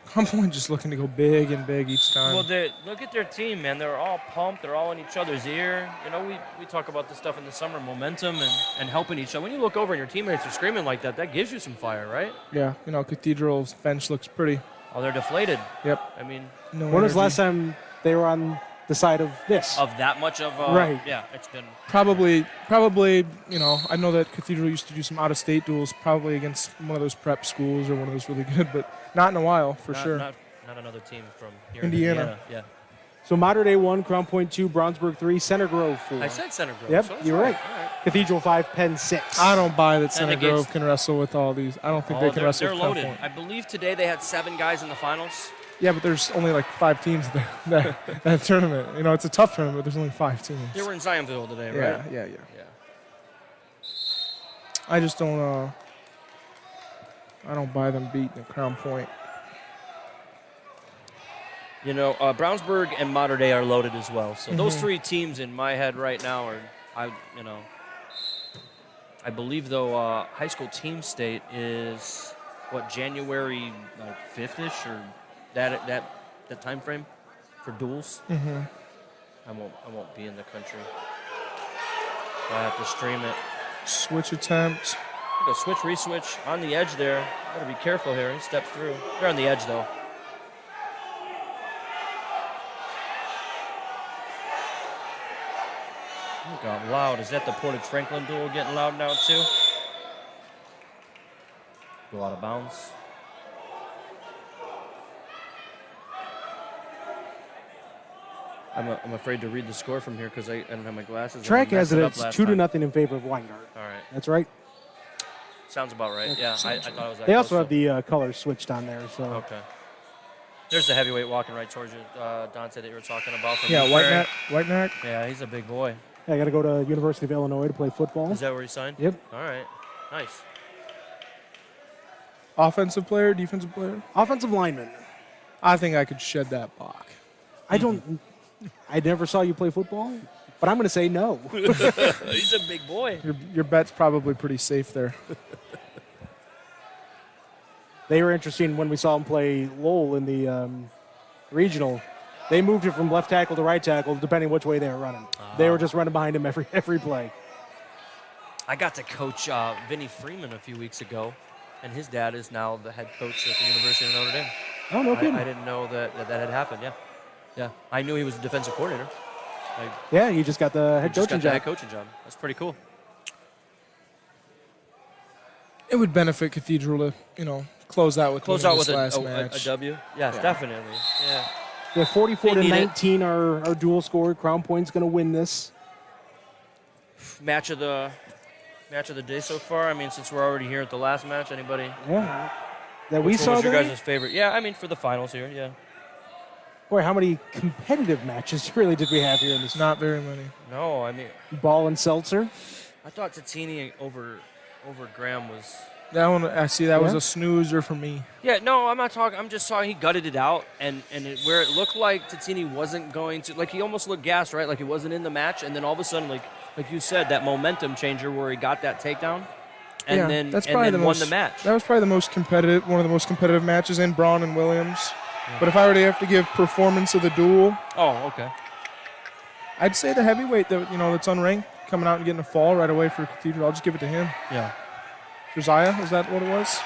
Crown Point just looking to go big and big each time. Well, look at their team, man. They're all pumped. They're all in each other's ear. You know, we talk about this stuff in the summer, momentum and helping each other. When you look over and your teammates are screaming like that, that gives you some fire, right? Yeah, Cathedral's bench looks pretty. Oh, they're deflated. Yep. I mean, No When was the energy. last time they were on the side of this? of that much of Right. Yeah, it's been. Probably, I know that Cathedral used to do some out-of-state duels, probably against one of those prep schools or one of those really good, but not in a while, for sure. Not another team from here Indiana. in Indiana. Yeah. So Mater Dei 1, Crown Point 2, Brownsburg 3, Center Grove 4. I said Center Grove. Yep, so that's you're right. All right. Cathedral 5, Penn 6. I don't buy that Center negates- Grove can wrestle with all these. I don't think they can wrestle they're with Crown loaded. Point. I believe today they had 7 guys in the finals. Yeah, but there's only like 5 teams that tournament. It's a tough tournament, but there's only 5 teams. They were in Zionville today, yeah, right? yeah. Yeah. I just don't. I don't buy them beating at Crown Point. You know, Brownsburg and Mater Dei are loaded as well. So those 3 teams in my head right now are, I believe though high school team state is January 5th-ish or that time frame for duels. Mm-hmm. I won't be in the country. I have to stream it. Switch attempt. Go switch, re-switch on the edge there. Gotta be careful here. He steps through. They're on the edge though. Oh, got loud. Is that the Portage Franklin duel getting loud now too? Go out of bounds. I'm afraid to read the score from here because I don't have my glasses. Track has it. It's 2-0 All in favor of Weingart. right. That's right. Sounds about right. Yeah, I thought it was that They also close, have the colors switched on there. So Okay. There's the heavyweight walking right towards you, Dante, that you were talking about. From Yeah, Newberry. White Knack. Yeah, he's a big boy. I got to go to University of Illinois to play football. Is that where he signed? Yep. All right. Nice. Offensive player, defensive player. Offensive lineman. I think I could shed that block. I don't. I never saw you play football, but I'm going to say no. He's a big boy. Your bet's probably pretty safe there. They were interesting when we saw him play Lowell in the regional. They moved it from left tackle to right tackle, depending which way they were running. They were just running behind him every play. I got to coach Vinny Freeman a few weeks ago, and his dad is now the head coach at the University of Notre Dame. Oh, no kidding. I didn't know that had happened. Yeah. Yeah. I knew he was a defensive coordinator. Yeah, you just got the head Just coaching got the job. head coaching job. That's pretty cool. It would benefit Cathedral to, close out with Close out with this last a match. W. Yes, Yeah. definitely. Yeah. Yeah, 44 They to need it. 19 our dual score. Crown Point's going to win this. Match of the day so far. I mean, since we're already here at the last match, anybody? Yeah. That we Which one saw was your there. guys' favorite? Yeah, I mean for the finals here. Yeah. Boy, how many competitive matches really did we have here in this? Not very many. No, I mean Ball and Seltzer. I thought Catini over Graham was. That one, I see. That was Yeah. a snoozer for me. Yeah, no, I'm not talking. I'm just talking. He gutted it out, and where it looked like Catini wasn't going to, like he almost looked gassed, right? Like he wasn't in the match, and then all of a sudden, like you said, that momentum changer where he got that takedown, and Yeah, then that's and probably then the won most, the match. That was probably the most competitive, one of the most competitive matches in Braun and Williams. But if I were to have to give performance of the duel, Oh, okay. I'd say the heavyweight that that's unranked coming out and getting a fall right away for Cathedral. I'll just give it to him. Yeah. Josiah, is that what it was?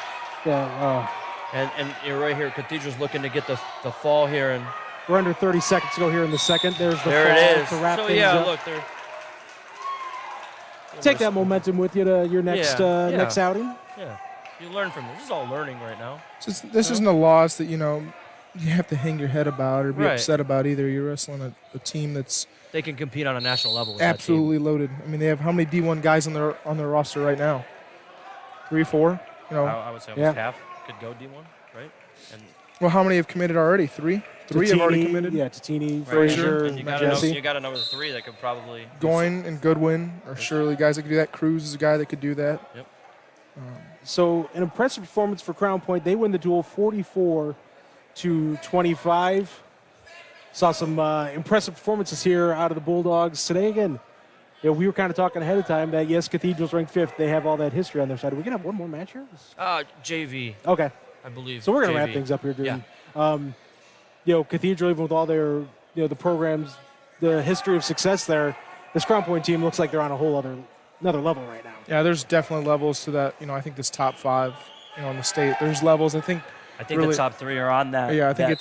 Yeah. And you're right here. Cathedral's looking to get the fall here, and We're under 30 seconds to go here in the second. There's the there fall it is. to wrap So things yeah, up. look, they're Take that momentum with you to your next Yeah, next outing. Yeah, you learn from this. This is all learning right now. This isn't a loss that you have to hang your head about or be Right. upset about either. You're wrestling a team that's They can compete on a national level with absolutely loaded. I mean, they have how many D1 guys on their roster right now? 3, 4. that team. I would say almost half could go D1, right? And Well, how many have committed already? 3. 3 have already Tatini, committed. Yeah, Tatini, right, Frazier, and you got Jesse. another 3 that could probably Goin and Goodwin are surely guys that could do that. Cruz is a guy that could do that. Yep. So an impressive performance for Crown Point. They win the duel 44-25. Saw some impressive performances here out of the Bulldogs today. Again, we were kind of talking ahead of time that yes, Cathedral's ranked 5th. They have all that history on their side. Are we gonna have one more match here? JV, Okay. I believe. So we're gonna JV. wrap things up here, dude. Yeah. Cathedral, even with all their the programs, the history of success there, this Crown Point team looks like they're on a whole another level right now. Yeah, there's definitely levels to that. I think this top 5, in the state. There's levels. I think really, the top 3 are on that. Yeah, I think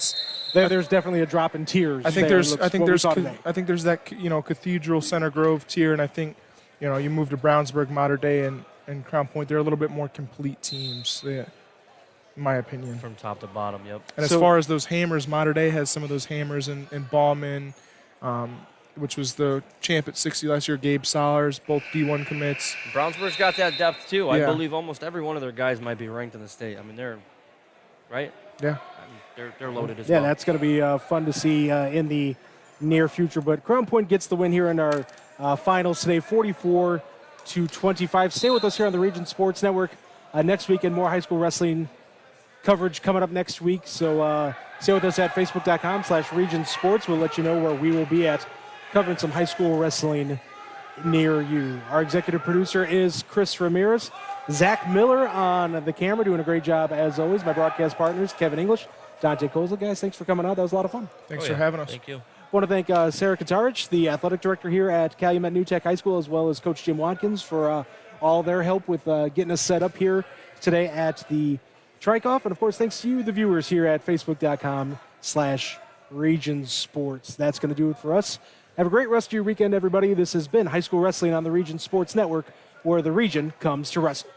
There's definitely a drop in tiers. I think there. there's Looks what we saw today. that Cathedral Center Grove tier, and I think you move to Brownsburg, Mater Dei, and Crown Point. They're a little bit more complete teams, in my opinion. From top to bottom, yep. And as far as those hammers, Mater Dei has some of those hammers, and Ballman, which was the champ at 60 last year, Gabe Solers, both D1 commits. Brownsburg's got that depth too. I Yeah. believe almost every one of their guys might be ranked in the state. I mean, they're right. Yeah. They're loaded as Yeah, well. that's going to be fun to see in the near future. But Crown Point gets the win here in our finals today, 44-25. Stay with us here on the Region Sports Network. Next weekend, more high school wrestling coverage coming up next week. So stay with us at facebook.com/Region Sports. We'll let you know where we will be at covering some high school wrestling near you. Our executive producer is Chris Ramirez. Zach Miller on the camera, doing a great job as always. My broadcast partners, Kevin English, Dante Kozel. Guys, thanks for coming out. That was a lot of fun. Thanks for having us. Thank you. I want to thank Sarah Katarich, the athletic director here at Calumet New Tech High School, as well as Coach Jim Watkins for all their help with getting us set up here today at the Traicoff. And, of course, thanks to you, the viewers, here at facebook.com/Region Sports. That's going to do it for us. Have a great rest of your weekend, everybody. This has been High School Wrestling on the Region Sports Network, where the region comes to wrestle.